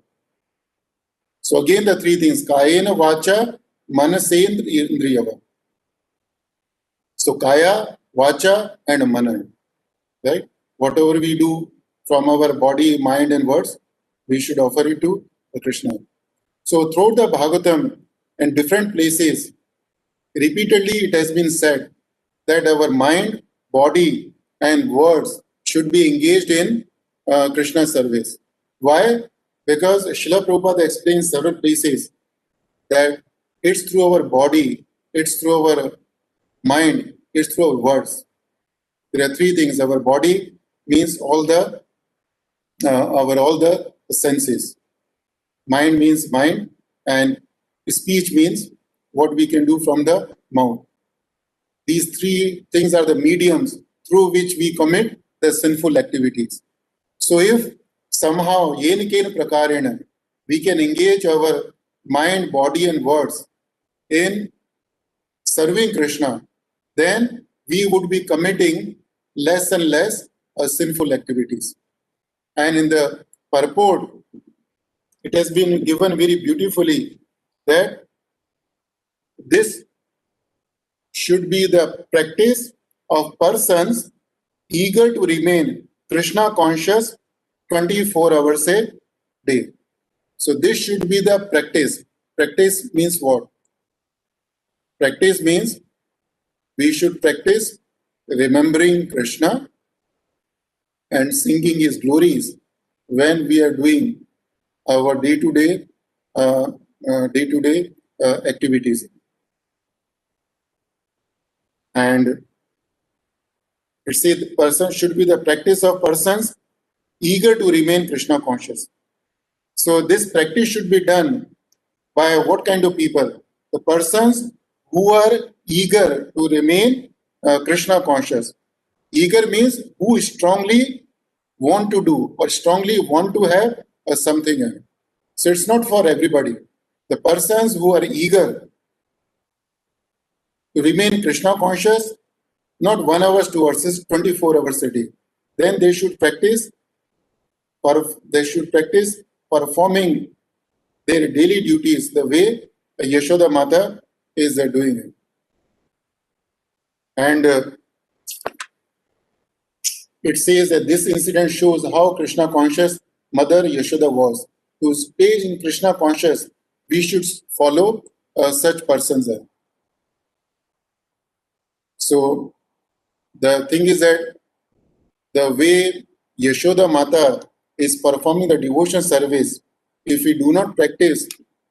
B: So again the three things, Kayena Vacha Manasendriyarva. So Kaya, Vacha, and Mana. Right? Whatever we do from our body, mind, and words, we should offer it to Krishna. So throughout the Bhagavatam and different places, repeatedly it has been said that our mind, body, and words should be engaged in Krishna service. Why? Because Srila Prabhupada explains several places that it's through our body, it's through our mind, it's through our words. There are three things. Our body means all the senses. Mind means mind, and speech means what we can do from the mouth. These three things are the mediums through which we commit the sinful activities. So if somehow yenikena prakarena we can engage our mind, body, and words in serving Krishna, then we would be committing less and less sinful activities. And in the purport, it has been given very beautifully that this should be the practice of persons eager to remain Krishna conscious 24 hours a day. So this should be the practice. Practice means what? Practice means we should practice remembering Krishna and singing his glories when we are doing our day-to-day activities. And it says the person should be the practice of persons eager to remain Krishna conscious. So this practice should be done by what kind of people? The persons who are eager to remain Krishna conscious. Eager means who strongly want to do or strongly want to have something. So it's not for everybody. The persons who are eager to remain Krishna conscious, not 1 hour, 2 hours, 24 hours a day, then they should practice performing their daily duties the way Yashoda Mata is doing it. And it says that this incident shows how Krishna conscious Mother Yashoda was. To stay in Krishna conscious, we should follow such persons. So the thing is that the way Yashoda Mata is performing the devotion service, if we do not practice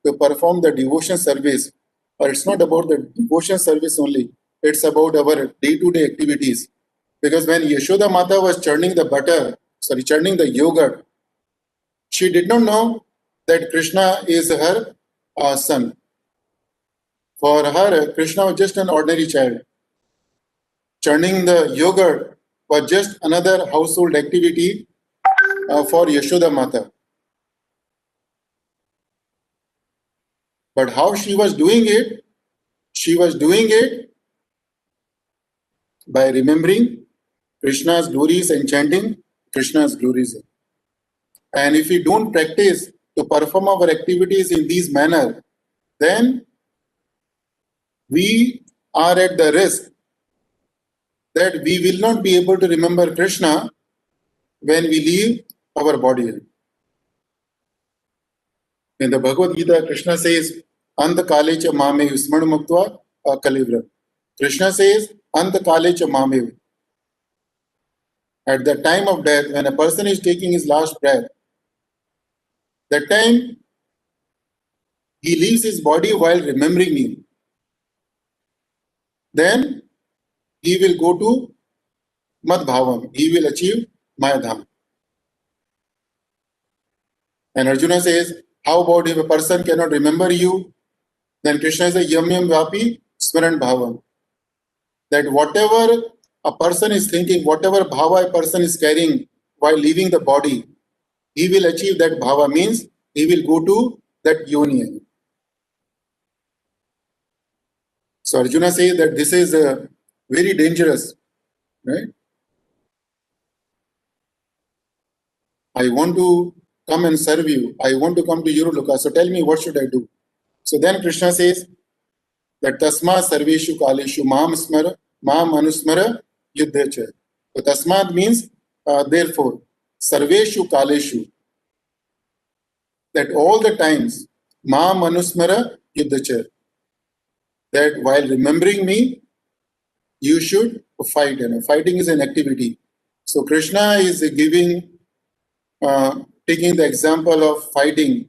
B: to perform the devotion service, or it's not about the devotion service only, it's about our day-to-day activities. Because when Yashoda Mata was churning the yogurt, she did not know that Krishna is her son. For her, Krishna was just an ordinary child. Churning the yogurt was just another household activity for Yashoda Mata. But how she was doing it? She was doing it by remembering Krishna's glories and chanting Krishna's glories. And if we don't practice to perform our activities in this manner, then we are at the risk that we will not be able to remember Krishna when we leave our body. In the Bhagavad Gita, Krishna says, Anta kalecha mame vismana muktva kalibra. Krishna says, Anta kalecha mame. At the time of death, when a person is taking his last breath, that time he leaves his body while remembering me. Then he will go to Mad Bhavam. He will achieve Mayadham. And Arjuna says, how about if a person cannot remember you? Then Krishna says, Yam Yam Vapi Smaran Bhavam. That whatever a person is thinking, whatever bhava a person is carrying while leaving the body, he will achieve that bhava, means he will go to that yoni. So Arjuna says that this is very dangerous, right? I want to come and serve you. I want to come to Yuruluka. So tell me, what should I do? So then Krishna says that Tasma Sarveshu Kaleshu Mam Smara Mam Anusmara Yuddhacha. So Tasmad means therefore, Sarveshu Kaleshu. That all the times, Mam Anusmara Yuddhacha. That while remembering me, you should fight. And fighting is an activity. So Krishna is giving, taking the example of fighting.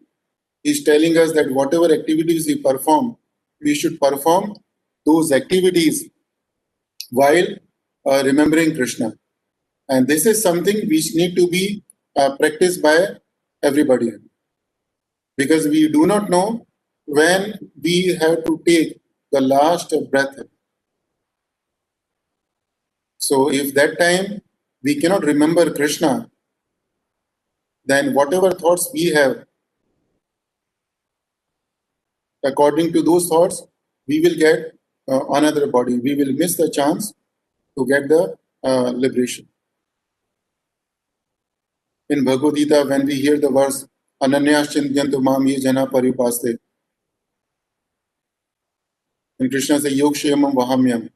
B: He's telling us that whatever activities we perform, we should perform those activities while remembering Krishna. And this is something which need to be practiced by everybody. Because we do not know when we have to take the last breath. So if that time we cannot remember Krishna, then whatever thoughts we have, according to those thoughts, we will get another body. We will miss the chance to get the liberation. In Bhagavad Gita, when we hear the verse, Ananyas Chintyantu Mam Ye Jana Paripaste, and Krishna says, Yog Shemam Vahamyam.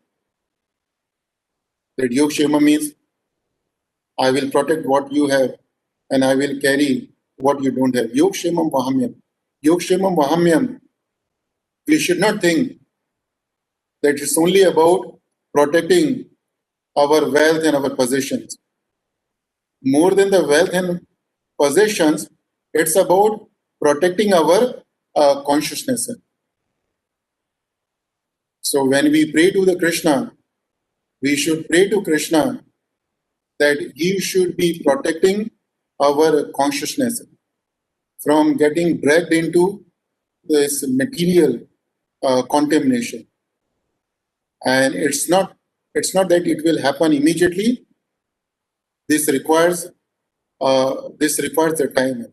B: That Yog Shema means, I will protect what you have and I will carry what you don't have. Yog Shemam Vahamyam. Yog Shemam Vahamyam. We should not think that it's only about protecting our wealth and our possessions. More than the wealth and possessions, it's about protecting our consciousness. So when we pray to the Krishna, we should pray to Krishna that he should be protecting our consciousness from getting dragged into this material contamination. And it's not that it will happen immediately. This requires the time.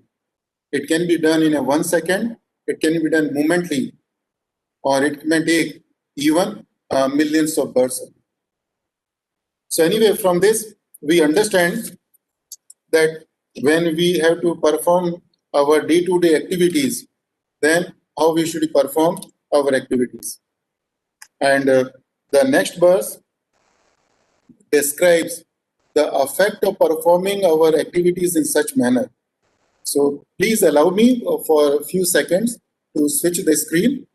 B: It can be done in a 1 second, it can be done momently, or it may take even millions of births. So anyway, from this, we understand that when we have to perform our day-to-day activities, then how we should perform our activities. And the next verse describes the effect of performing our activities in such manner. So please allow me for a few seconds to switch the screen.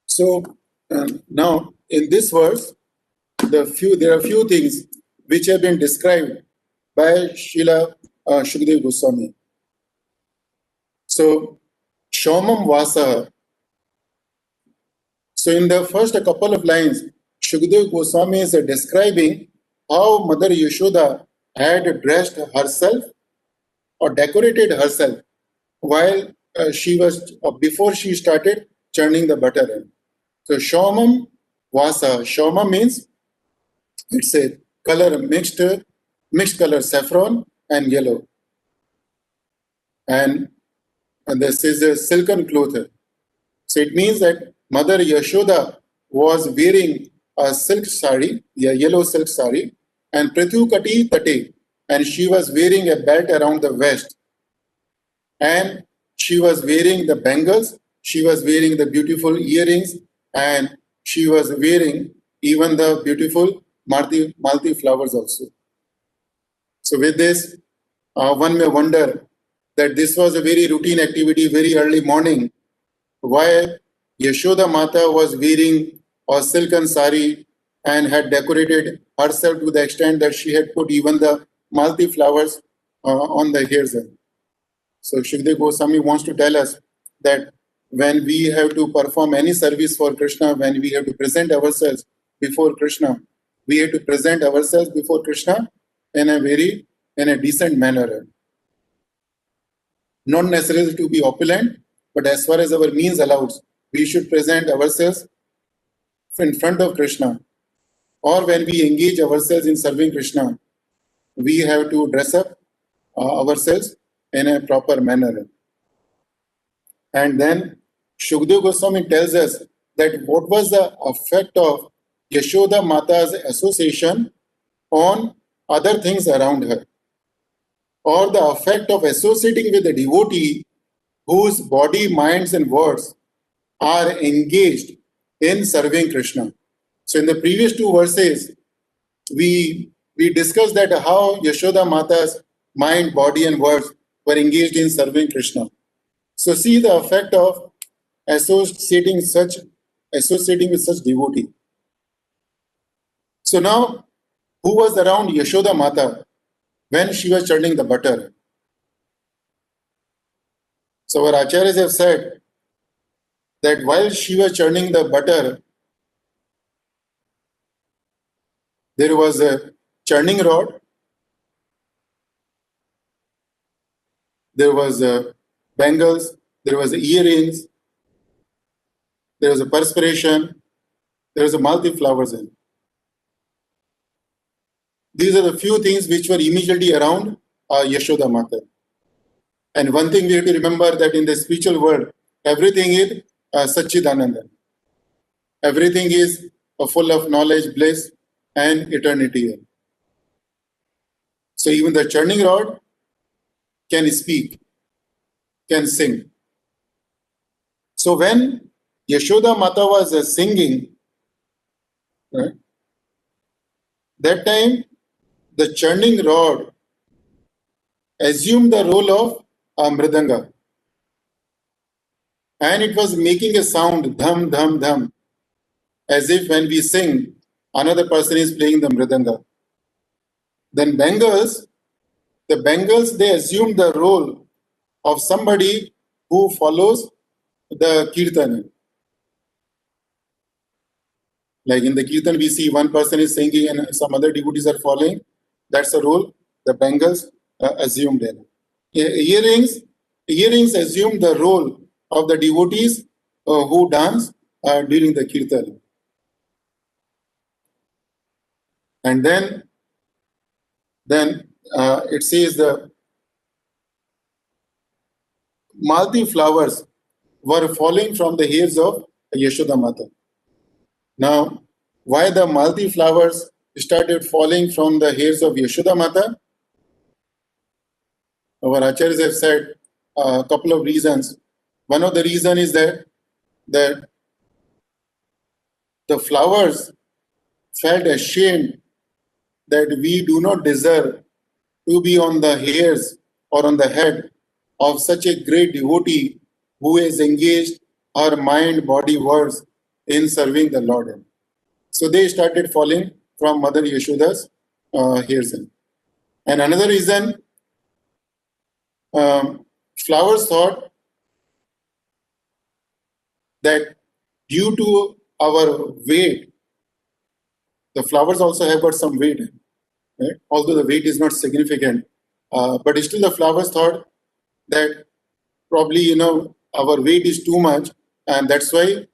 B: So now in this verse, there are few things which have been described by Srila Shukdev Goswami. So Shomam Vasaha. So in the first couple of lines, Shukdev Goswami is describing how Mother Yashoda had dressed herself or decorated herself while she was before she started churning the butter. So Shomam Vasa. Shoma means it's a color mixed color saffron and yellow. And this is a silken cloth. So it means that Mother Yashoda was wearing a silk sari, a yellow silk sari, and Pratyukati Tate, and she was wearing a belt around the waist. And she was wearing the bangles, she was wearing the beautiful earrings, and she was wearing even the beautiful Malti flowers also. So with this, one may wonder that this was a very routine activity, very early morning. Why Yashoda Mata was wearing a silken sari and had decorated herself to the extent that she had put even the Malti flowers on the hairs. So Shukdev Goswami wants to tell us that when we have to perform any service for Krishna, when we have to present ourselves before Krishna, we have to present ourselves before Krishna in a decent manner. Not necessarily to be opulent, but as far as our means allows, we should present ourselves in front of Krishna. Or when we engage ourselves in serving Krishna, we have to dress up ourselves in a proper manner. And then Shukdev Goswami tells us that what was the effect of Yashoda Mata's association on other things around her, or the effect of associating with a devotee whose body, minds and words are engaged in serving Krishna. So in the previous two verses, we discussed that how Yashoda Mata's mind, body and words were engaged in serving Krishna. So see the effect of associating with such devotee. So now, who was around Yashoda Mata when she was churning the butter? So our acharyas have said that while she was churning the butter, there was a churning rod, there was bangles, there was earrings, there was a perspiration, there was a Malti flowers in. These are the few things which were immediately around Yashoda Mata. And one thing we have to remember that in the spiritual world, everything is Satchidananda. Everything is full of knowledge, bliss, and eternity. So even the churning rod can speak, can sing. So when Yashoda Mata was singing, right, that time the churning rod assumed the role of a mridanga. And it was making a sound, dham, dham, dham, as if when we sing, another person is playing the mridanga. Then bangles the Bengals, they assumed the role of somebody who follows the Kirtan. Like in the Kirtan, we see one person is singing and some other devotees are following. That's the role the Bengals assumed in. Earrings assumed the role of the devotees who dance during the Kirtan. And then it says the Malti flowers were falling from the hairs of Yashoda Mata. Now, why the Malti flowers started falling from the hairs of Yashoda Mata? Our acharyas have said a couple of reasons. One of the reasons is that the flowers felt ashamed that we do not deserve to be on the hairs or on the head of such a great devotee who has engaged her mind, body, words in serving the Lord. So they started falling from Mother Yashoda's hairs. And another reason, flowers thought that due to our weight, the flowers also have got some weight, right? Although the weight is not significant, but still the flowers thought that probably, our weight is too much, and that's why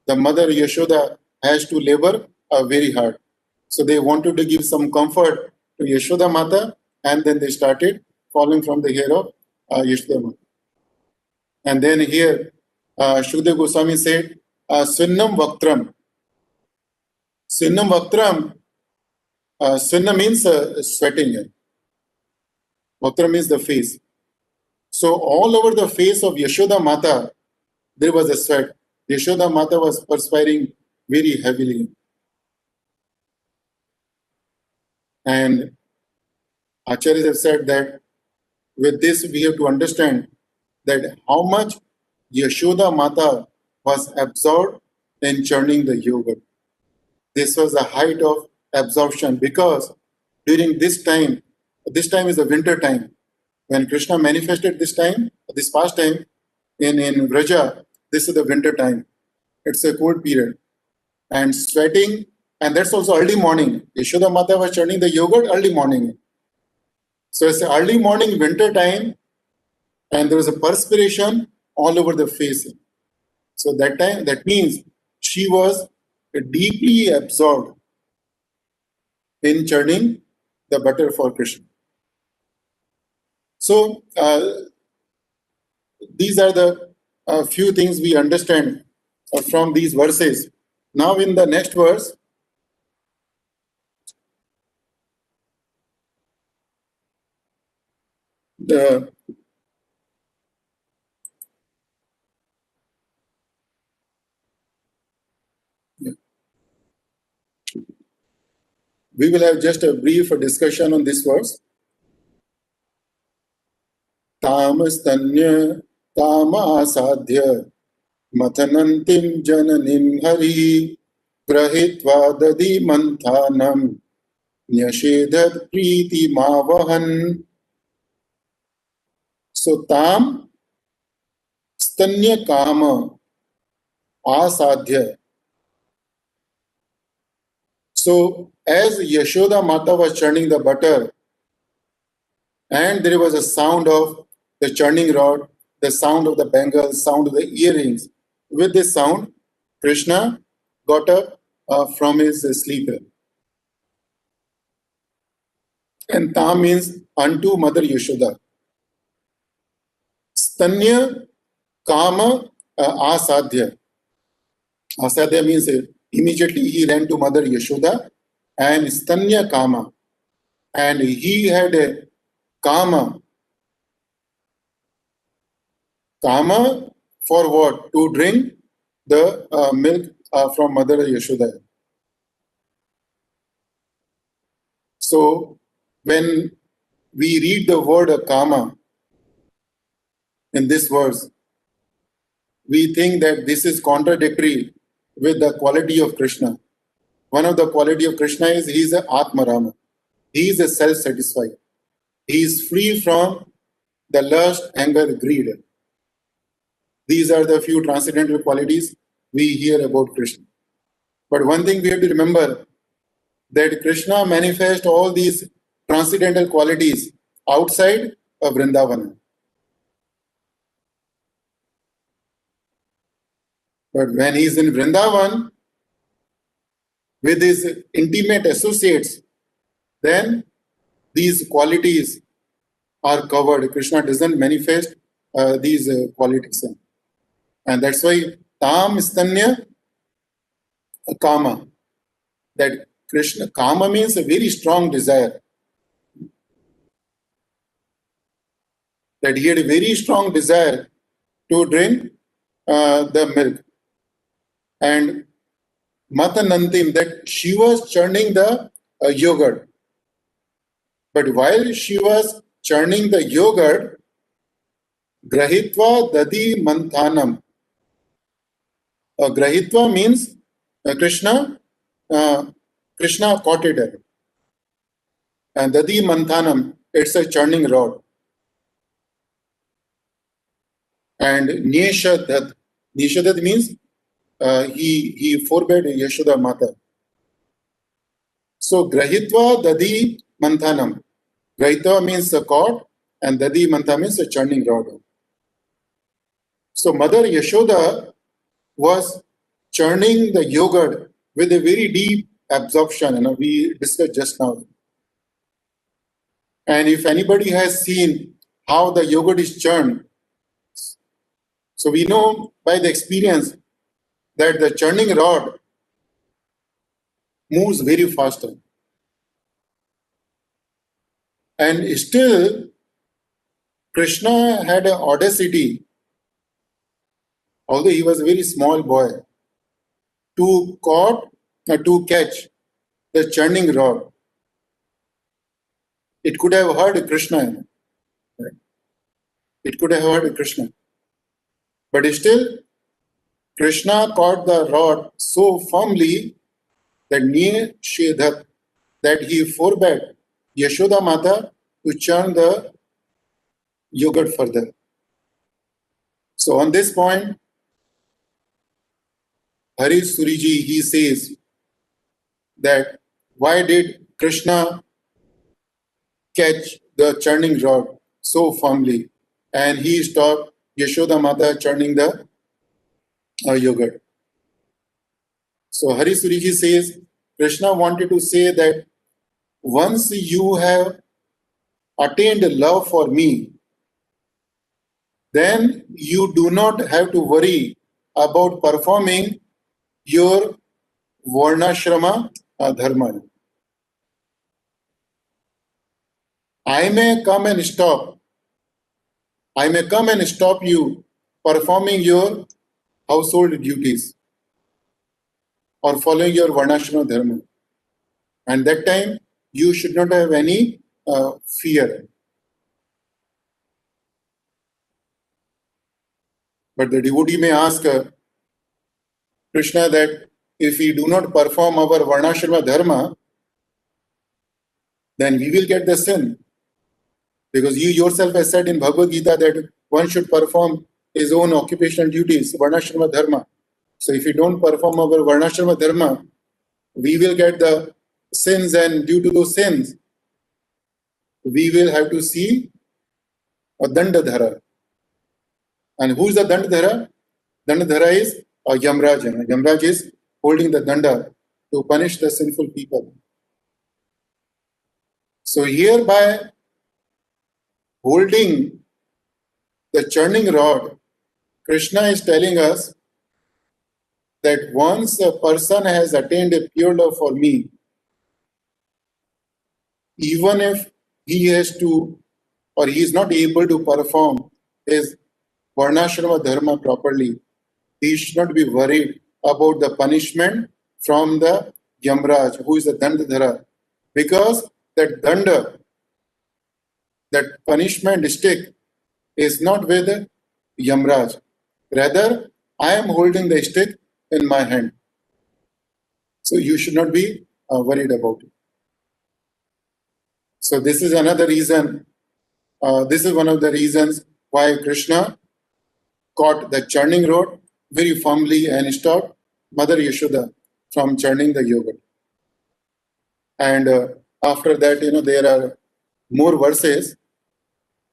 B: the Mother Yashoda has to labor very hard. So they wanted to give some comfort to Yashoda Mata, and then they started falling from the hair of Yashoda Mata. And then here, Shukdev Goswami said, Svinnam Vaktram. Svinnam Vaktram, Svinna means sweating. Vaktram means the face. So all over the face of Yashoda Mata, there was a sweat. Yashoda Mata was perspiring very heavily. And acharyas have said that with this we have to understand that how much Yashoda Mata was absorbed in churning the yogurt. This was the height of absorption, because during this time is the winter time. When Krishna manifested this past time in Vraja, this is the winter time. It's a cold period. And sweating, and that's also early morning. Yashoda Mata was churning the yogurt early morning. So it's early morning, winter time, and there was a perspiration all over the face. So that means she was deeply absorbed in churning the butter for Krishna. So these are the few things we understand from these verses. Now in the next verse, we will have just a brief discussion on this verse. Tamastanya tamasadhya mathanantim jananim hari grahitva dadi manthanam nyashedhat priti mavahan. So tam stanya kama asadhya. So as Yashoda Mata was churning the butter, and there was a sound of the churning rod, the sound of the bangles, sound of the earrings. With this sound, Krishna got up from his sleep. And Tam means unto Mother Yashoda. Stanya Kama Asadhya. Asadhya means immediately he ran to Mother Yashoda, and Stanya Kama. And he had a Kama. Kama for what? To drink the milk from Mother Yashoda. So when we read the word Kama in this verse, we think that this is contradictory with the quality of Krishna. One of the quality of Krishna is he is a Atmarama. He is a self-satisfied. He is free from the lust, anger, greed. These are the few transcendental qualities we hear about Krishna. But one thing we have to remember, that Krishna manifests all these transcendental qualities outside of Vrindavana. But when he is in Vrindavan with his intimate associates, then these qualities are covered. Krishna doesn't manifest these qualities. And that's why Tam Stanya Kama. That Krishna, Kama means a very strong desire. That he had a very strong desire to drink the milk. And Matanantim, that she was churning the yogurt. But while she was churning the yogurt, Grahitva Dadi Manthanam. Grahitva means Krishna courted her. And Dadi Manthanam, it's a churning rod. And Neshadat. Neshadat means he forbade Yashoda Mata. So Grahitva Dadi Manthanam. Grahitva means a cord and Dadi Mantha means a churning rod. So Mother Yashoda was churning the yogurt with a very deep absorption, we discussed just now. And if anybody has seen how the yogurt is churned, so we know by the experience that the churning rod moves very faster. And still, Krishna had an audacity, although he was a very small boy, to catch the churning rod. It could have hurt Krishna. It could have hurt Krishna. But still, Krishna caught the rod so firmly that he forbade Yashoda Mata to churn the yogurt further. So on this point, Harish Suriji, he says that why did Krishna catch the churning rod so firmly and he stopped Yashoda Mata churning the yogurt? So Harish Suriji says Krishna wanted to say that once you have attained love for me, then you do not have to worry about performing your Varnashrama dharma. I may come and stop you performing your household duties or following your Varnashrama dharma. And that time, you should not have any fear. But the devotee may ask Krishna that if we do not perform our Varnashrama dharma, then we will get the sin. Because you yourself have said in Bhagavad Gita that one should perform his own occupational duties, Varnashrama dharma. So if we don't perform our Varnashrama dharma, we will get the sins, and due to those sins, we will have to see a Dandadhara. And who is the Dandadhara? Dandadhara is Yamraj. Yamraj is holding the Danda to punish the sinful people. So here by holding the churning rod, Krishna is telling us that once a person has attained a pure love for me, even if he has to or he is not able to perform his Varnashrama dharma properly, he should not be worried about the punishment from the Yamraj, who is the Dandadhara, because that Danda, that punishment stick, is not with Yamraj. Rather, I am holding the stick in my hand. So you should not be worried about it. So this is another reason This is one of the reasons why Krishna caught the churning rod very firmly and stopped Mother Yashoda from churning the yogurt. And after that, there are more verses,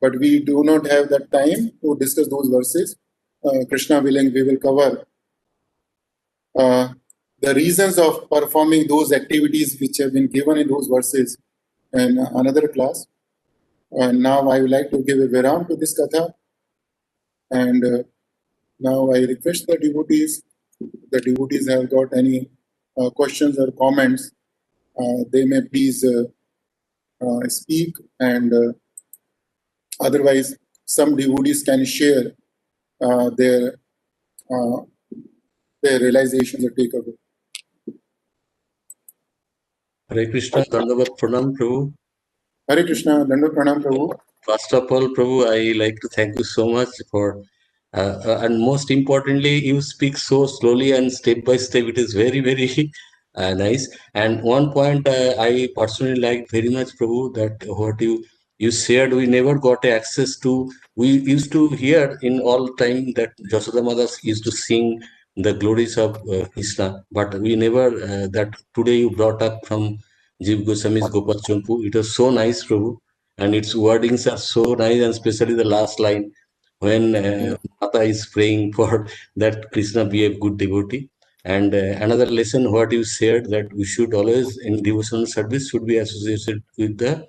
B: but we do not have that time to discuss those verses. Krishna willing, we will cover the reasons of performing those activities which have been given in those verses in another class. And now I would like to give a viram to this katha. And now I request the devotees have got any questions or comments, they may please speak, and otherwise some devotees can share their realizations or takeaway.
D: Hare Krishna, Dandavat Pranam, Prabhu.
B: Hare Krishna, Dandavat Pranam, Prabhu.
D: First of all, Prabhu, I like to thank you so much for, and most importantly, you speak so slowly and step by step. It is very, very nice. And one point I personally like very much, Prabhu, that what you shared, we never got access to. We used to hear in all time that Jasoda Mothers used to sing the glories of Krishna, but we never, that today you brought up from Jiv Goswami's Gopal Champu. It was so nice, Prabhu, and its wordings are so nice, and especially the last line when Mata is praying for that Krishna be a good devotee. And another lesson what you said, that we should always in devotional service should be associated with the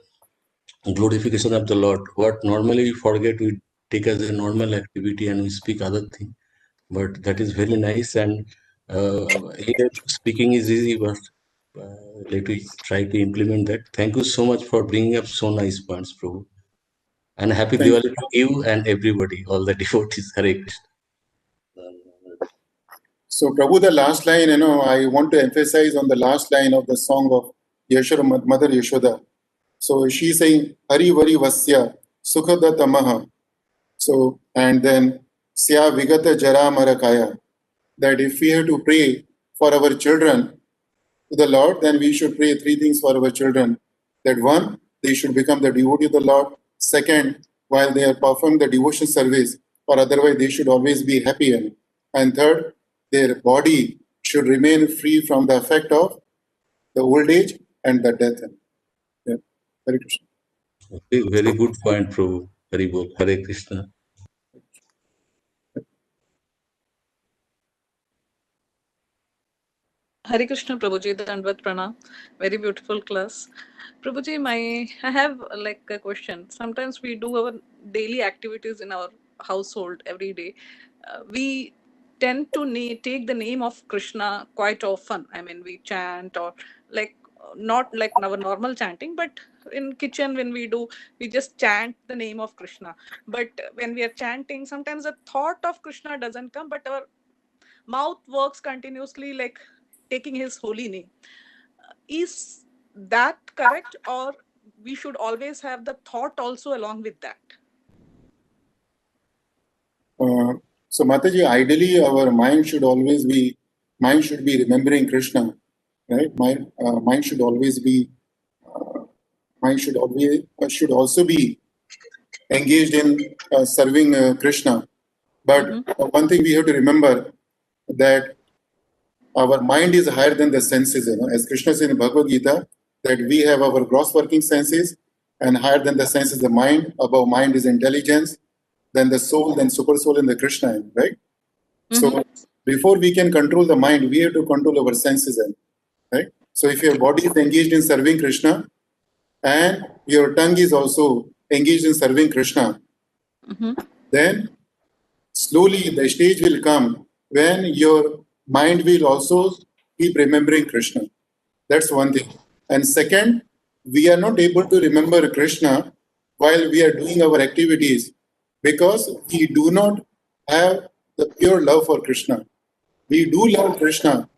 D: glorification of the Lord. What normally we forget, we take as a normal activity and we speak other thing. But that is very nice, and here speaking is easy, but let me try to implement that. Thank you so much for bringing up so nice points, Prabhu. And happy
B: Thank
D: Diwali to you and everybody, all the devotees. Hare Krishna.
B: So, Prabhu, the last line, I want to emphasize on the last line of the song of Yashoda, Mother Yashoda. So, she's saying, Hari Vari Vasya, Sukhada Tamaha. So, and then, Sya Vigata Jara Marakaya. That if we have to pray for our children to the Lord, then we should pray three things for our children. That one, they should become the devotee of the Lord. Second, while they are performing the devotion service, or otherwise they should always be happy. And third, their body should remain free from the effect of the old age and the death. Yeah. Hare Krishna.
D: Very good point, Prabhu. Hari Bol. Hare Krishna.
E: Hare Krishna Prabhuji, Dandvat Pranam. Very beautiful class. Prabhuji, I have like a question. Sometimes we do our daily activities in our household every day. We tend to take the name of Krishna quite often. I mean, we chant or like not like our normal chanting, but in kitchen when we just chant the name of Krishna. But when we are chanting, sometimes the thought of Krishna doesn't come, but our mouth works continuously like taking his holy name. Is that correct, or we should always have the thought also along with that?
B: So, Mataji, ideally our mind should be remembering Krishna, right? Mind should always be, should also be engaged in serving Krishna. But one thing we have to remember, that our mind is higher than the senses. As Krishna says in Bhagavad Gita, that we have our gross working senses, and higher than the senses the mind. Above mind is intelligence, then the soul, then super soul, and the Krishna, right? So before we can control the mind, we have to control our senses, right? So if your body is engaged in serving Krishna, and your tongue is also engaged in serving Krishna, then slowly the stage will come when your mind will also keep remembering Krishna. That's one thing. And second, we are not able to remember Krishna while we are doing our activities, because we do not have the pure love for Krishna. We do love Krishna,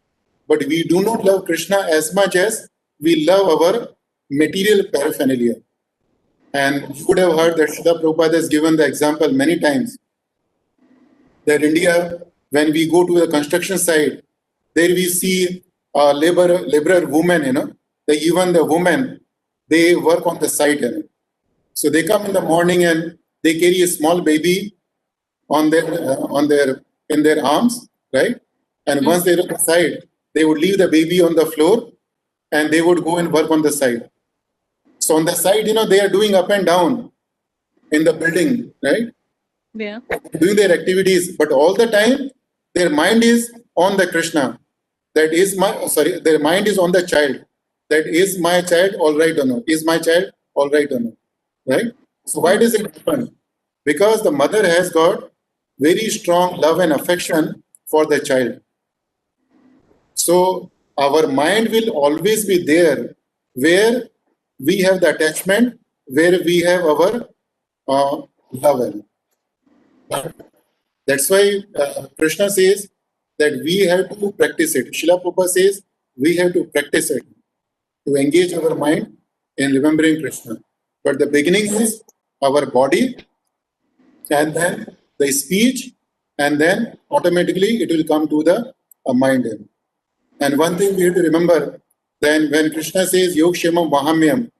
B: but we do not love Krishna as much as we love our material paraphernalia. And you would have heard that Srila Prabhupada has given the example many times, that India, when we go to the construction site, there we see laborer women, even the women, they work on the site. So they come in the morning and they carry a small baby on their in their arms, right? And once they look aside, they would leave the baby on the floor and they would go and work on the side. So on the side, they are doing up and down in the building, right?
E: Yeah.
B: Doing their activities, but all the time their mind is on the Krishna. Their mind is on the child. That is my child all right or not? Is my child all right or not? Right? So why does it happen? Because the mother has got very strong love and affection for the child. So our mind will always be there where we have the attachment, where we have our love. That's why Krishna says that we have to practice it. Srila Prabhupada says we have to practice it to engage our mind in remembering Krishna. But the beginning is our body, and then the speech, and then automatically it will come to the mind. And one thing we have to remember, then when Krishna says Yog Shemam Vahamyam,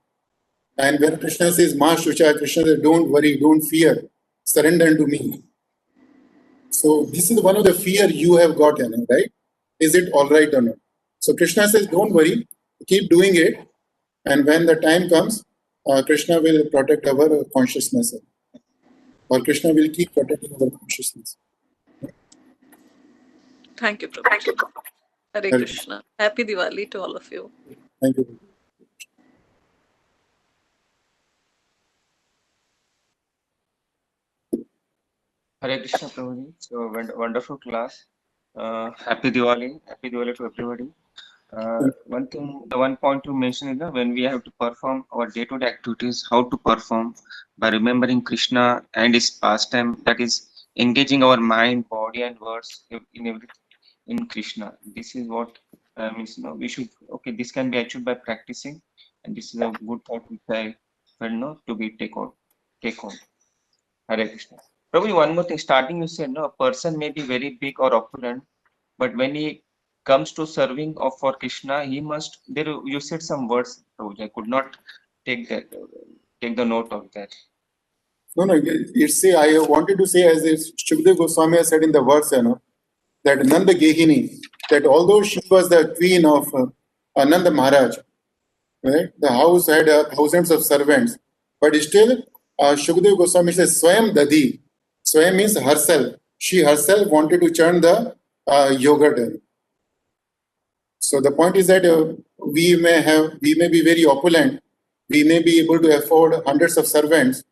B: and when Krishna says Ma Shucha, Krishna says don't worry, don't fear, surrender unto me. So this is one of the fear you have got, right? Is it all right or not? So Krishna says, don't worry, keep doing it. And when the time comes, Krishna will protect our consciousness. Or Krishna will keep protecting our consciousness.
E: Thank you, Prabhuji. Hare Krishna. Happy Diwali to all of you.
B: Thank you.
F: Hare Krishna, Prabhuji. So wonderful class. Happy Diwali to everybody. One point to mention is that when we have to perform our day-to-day activities, how to perform by remembering Krishna and his pastime, that is engaging our mind, body, and words in Krishna. This is what means. We should. Okay, this can be achieved by practicing, and this is a good thought which I felt to be take on. Hare Krishna. Prabhuji, one more thing. Starting, you said, a person may be very big or opulent, but when he comes to serving for Krishna, he must. There, you said some words, Prabhuji. I could not take the note of that.
B: No. I wanted to say, as Shukdev Goswami has said in the verse, that Nanda Gehini, that although she was the queen of Nanda Maharaj, right? The house had thousands of servants, but still, Shukdev Goswami says, Swayam Dadi. Swayam means herself. She herself wanted to churn the yogurt. So the point is that we may be very opulent, we may be able to afford hundreds of servants,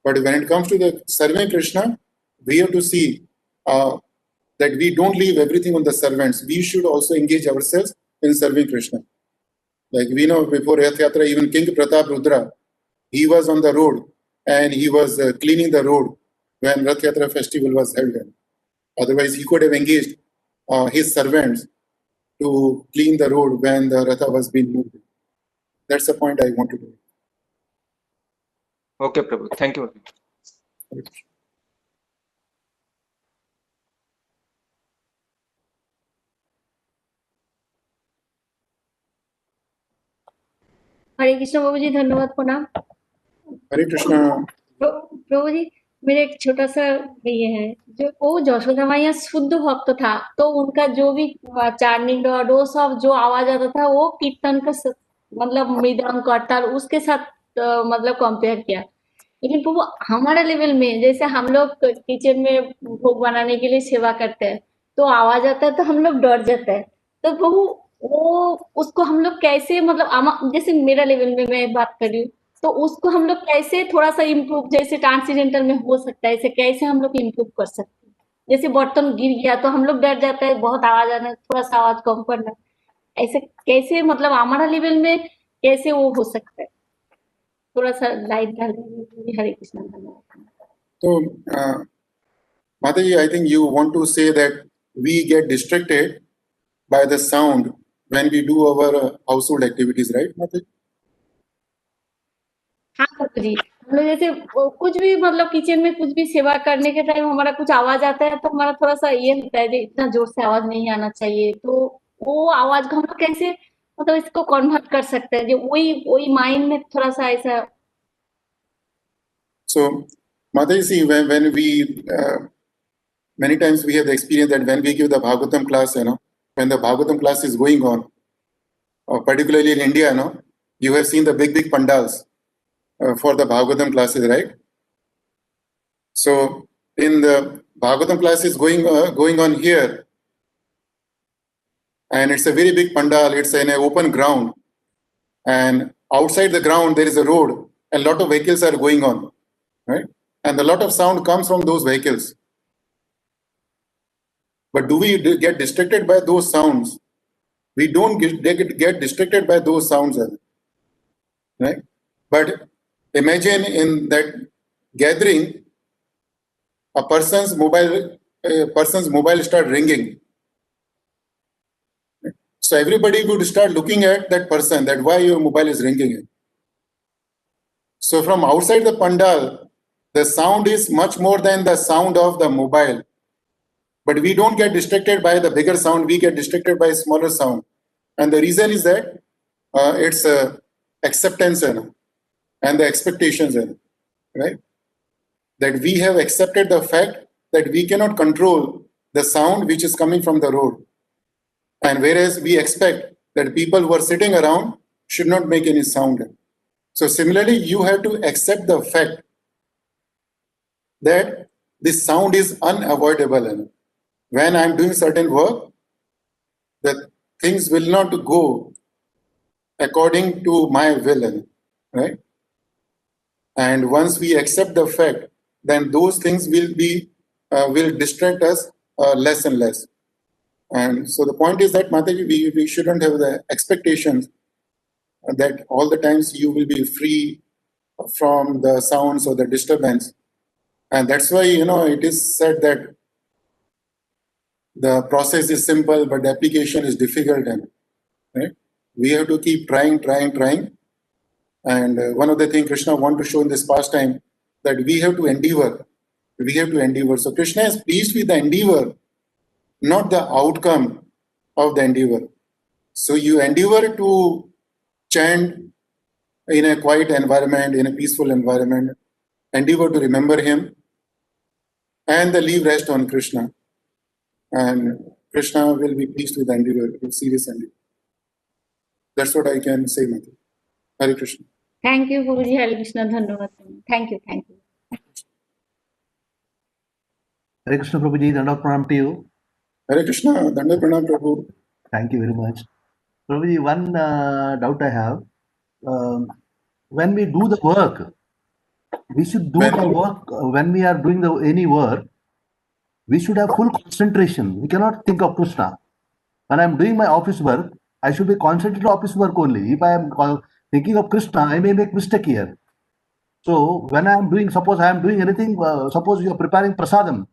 B: but when it comes to the serving Krishna, we have to see that we don't leave everything on the servants. We should also engage ourselves in serving Krishna. Like we know before Rath Yatra, even King Pratap Rudra, he was on the road and he was cleaning the road when Rath Yatra festival was held. Otherwise, he could have engaged his servants to clean the road when the Ratha was being moved. That's the point I want to do.
F: Okay, Prabhu. Thank you.
G: हरे कृष्ण बाबू जी, धन्यवाद प्रणाम।
B: हरे कृष्णा।
G: प्रभु जी, मेरा एक छोटा सा ये है, जो वो यशोदा मैया शुद्ध भक्त था, तो उनका जो भी चार्निंग वो सब जो आवाज आता था वो कीर्तन का मतलब मृदंग करताल उसके साथ मतलब कंपेयर किया। लेकिन प्रभु हमारे लेवल में, जैसे हम लोग किचन में भोग बनाने के लिए सेवा करते हैं, तो आवाज आता है तो हम लोग डर जाते हैं, तो प्रभु वो उसको हम लोग कैसे मतलब जैसे मेरा लेवल में मैं बात कर रही हूँ, तो उसको हम लोग कैसे थोड़ा सा इम्प्रूव, जैसे ट्रांसजेंडर में हो सकता है, ऐसे कैसे हम लोग इम्प्रूव कर सकते हैं? जैसे बर्तन गिर गया तो हम लोग डर जाता है, बहुत आवाज आना, थोड़ा सा आवाज कम करना, ऐसे कैसे मतलब हमारा लेवल में कैसे वो हो सकता है? थोड़ा सा लाइट डाल दीजिए। हरे Krishna.
B: So, Mataji, I think you want to say that we get distracted by the sound when we do our household activities, right, Mataji?
G: हाँ जी, हम लोग जैसे कुछ भी मतलब किचन में कुछ भी सेवा करने के टाइम हमारा कुछ आवाज आता है तो हमारा थोड़ा सा ये होता है, इतना जोर से आवाज नहीं आना चाहिए, तो वो आवाज को हम लोग कैसे मतलब इसको कन्वर्ट कर सकते हैं, जो वही माइंड में थोड़ा सा ऐसा
B: So, Mataji, see, when we, many times we have the experience that when we give the Bhagavatam class, when the Bhagavatam class is going on, particularly in India, you have seen the big pandals for the Bhagavatam classes, right? So, in the Bhagavatam classes going on here, and it's a very big pandal, it's in an open ground, and outside the ground there is a road, and a lot of vehicles are going on, right? And a lot of sound comes from those vehicles. But do we get distracted by those sounds? We don't get distracted by those sounds, right? But imagine in that gathering, a person's mobile start ringing. So everybody would start looking at that person, that why your mobile is ringing. So from outside the pandal, the sound is much more than the sound of the mobile. But we don't get distracted by the bigger sound, we get distracted by smaller sound. And the reason is that it's acceptance and the expectations, right? That we have accepted the fact that we cannot control the sound which is coming from the road. And whereas we expect that people who are sitting around should not make any sound. So similarly, you have to accept the fact that this sound is unavoidable. When I'm doing certain work, that things will not go according to my will, right? And once we accept the fact, then those things will distract us less and less. And so the point is that, Mataji, we shouldn't have the expectations that all the times you will be free from the sounds or the disturbance. And that's why, it is said that the process is simple, but the application is difficult. Right? We have to keep trying. And one of the things Krishna wants to show in this pastime, that we have to endeavor. So Krishna is pleased with the endeavor, not the outcome of the endeavor. So you endeavor to chant in a quiet environment, in a peaceful environment, endeavor to remember him, and the leave rest on Krishna. And Krishna will be pleased with the endeavor, with serious endeavor. That's what I can say, Mataji. Hare Krishna.
G: Thank you, Guruji. Hare Krishna. Dhanyavad. Thank you.
H: Hare Krishna, Prabhuji. Dandavat pranam to you.
B: Hare Krishna. Dandavat pranam, Prabhu.
H: Thank you very much. Prabhuji, one doubt I have. When we do the work, we should do the work. When we are doing any work, we should have full concentration. We cannot think of Krishna. When I'm doing my office work, I should be concentrated on office work only. If I am thinking of Krishna, I may make mistake here. So when I am doing, suppose I am doing anything, suppose you are preparing prasadam,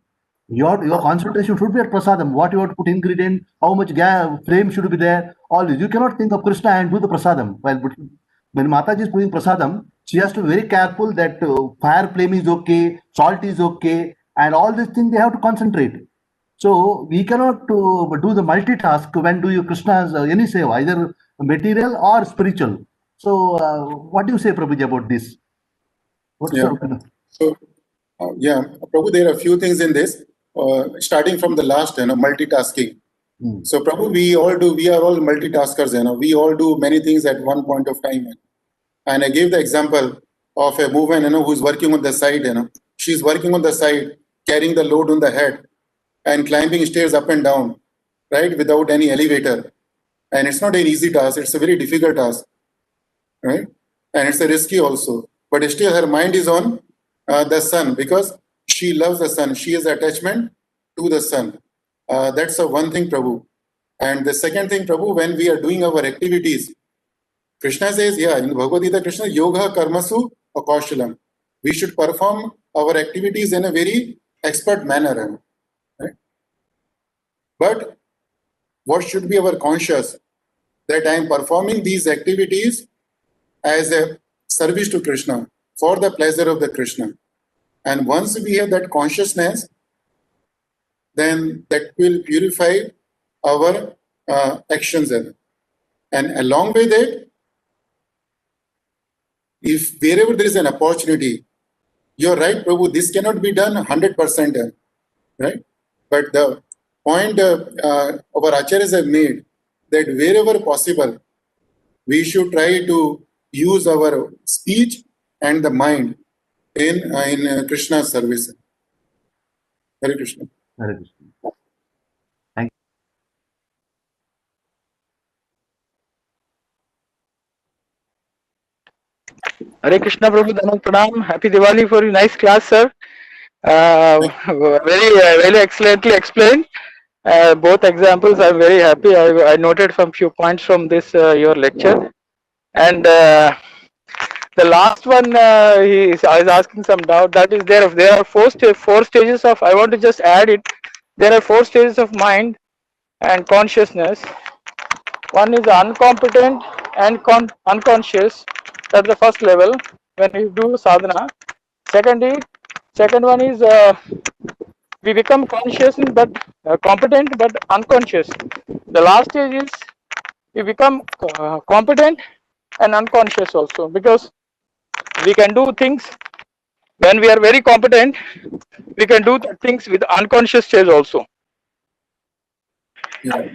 H: your concentration should be at prasadam. What you have to put ingredient, how much flame should be there, all this. You cannot think of Krishna and do the prasadam. When Mataji is putting prasadam, she has to be very careful that fire flame is okay, salt is okay, and all these things they have to concentrate. So we cannot do the multitask when do you Krishna's any seva, either material or spiritual. So what do you say, Prabhuji, about this?
B: So, Prabhu, there are a few things in this. Starting from the last, multitasking. So, Prabhu, we are all multitaskers. We all do many things at one point of time. And I gave the example of a woman, who's working on the side. She's working on the side, carrying the load on the head, and climbing stairs up and down, right, without any elevator. And it's not an easy task. It's a very difficult task, right? And it's a risky also. But still, her mind is on the sun because she loves the sun. She has attachment to the sun. That's one thing, Prabhu. And the second thing, Prabhu, when we are doing our activities, Krishna says, in Bhagavad Gita, Krishna, yoga karmasu akaushalam. We should perform our activities in a very expert manner. Right? But what should be our conscious? That I am performing these activities as a service to Krishna, for the pleasure of the Krishna. And once we have that consciousness, then that will purify our actions. And along with it, if wherever there is an opportunity, you're right, Prabhu, this cannot be done 100%, right? But the point our acharyas have made, that wherever possible, we should try to use our speech and the mind in Krishna's service. Hare Krishna.
H: Hare Krishna. Thank
I: Hare Krishna Prabhu, Danam Pranam. Happy Diwali for you. Nice class, sir. Very excellently explained. Both examples, I'm very happy. I noted some few points from this your lecture. And the last one, I was asking some doubt. That is, there are four stages of. I want to just add it. There are 4 stages of mind and consciousness. One is uncompetent and unconscious. That's the first level when you do sadhana. Second one is we become conscious but competent but unconscious. The last stage is we become competent and unconscious also, because we can do things when we are very competent. We can do things with unconscious stage also.
B: Yeah.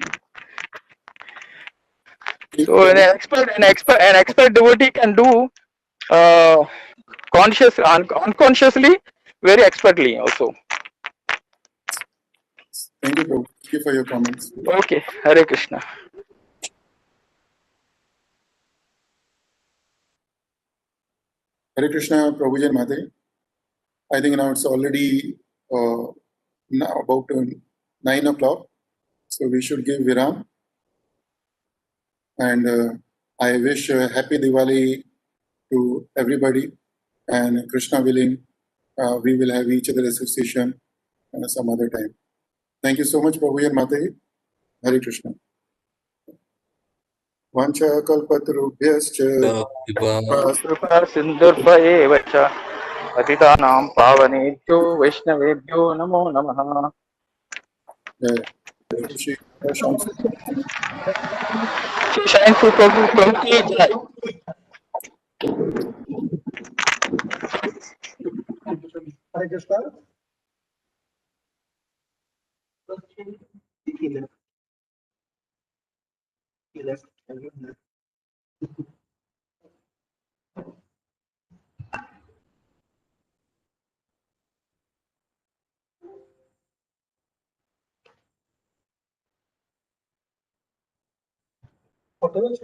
I: So an expert devotee can do unconsciously, very expertly also.
B: Thank you, Prabhu. Thank you for your comments.
I: Okay, Hare Krishna.
B: Hare Krishna, Prabhuji and Mataji. I think now it's already now about 9 o'clock, so we should give Viram. And I wish happy Diwali to everybody, and Krishna willing, we will have each other association some other time. Thank you so much, Prabhuji and Mataji. Hare Krishna. Vancha kalpatarubhyascha
I: Kripa sindurvaeva cha patitanam pavanebhyo vaishnavebhyo namo namaha.
B: Shri Sham
I: Shine for Prabhu ki jai.
A: Hare Krishna. What else?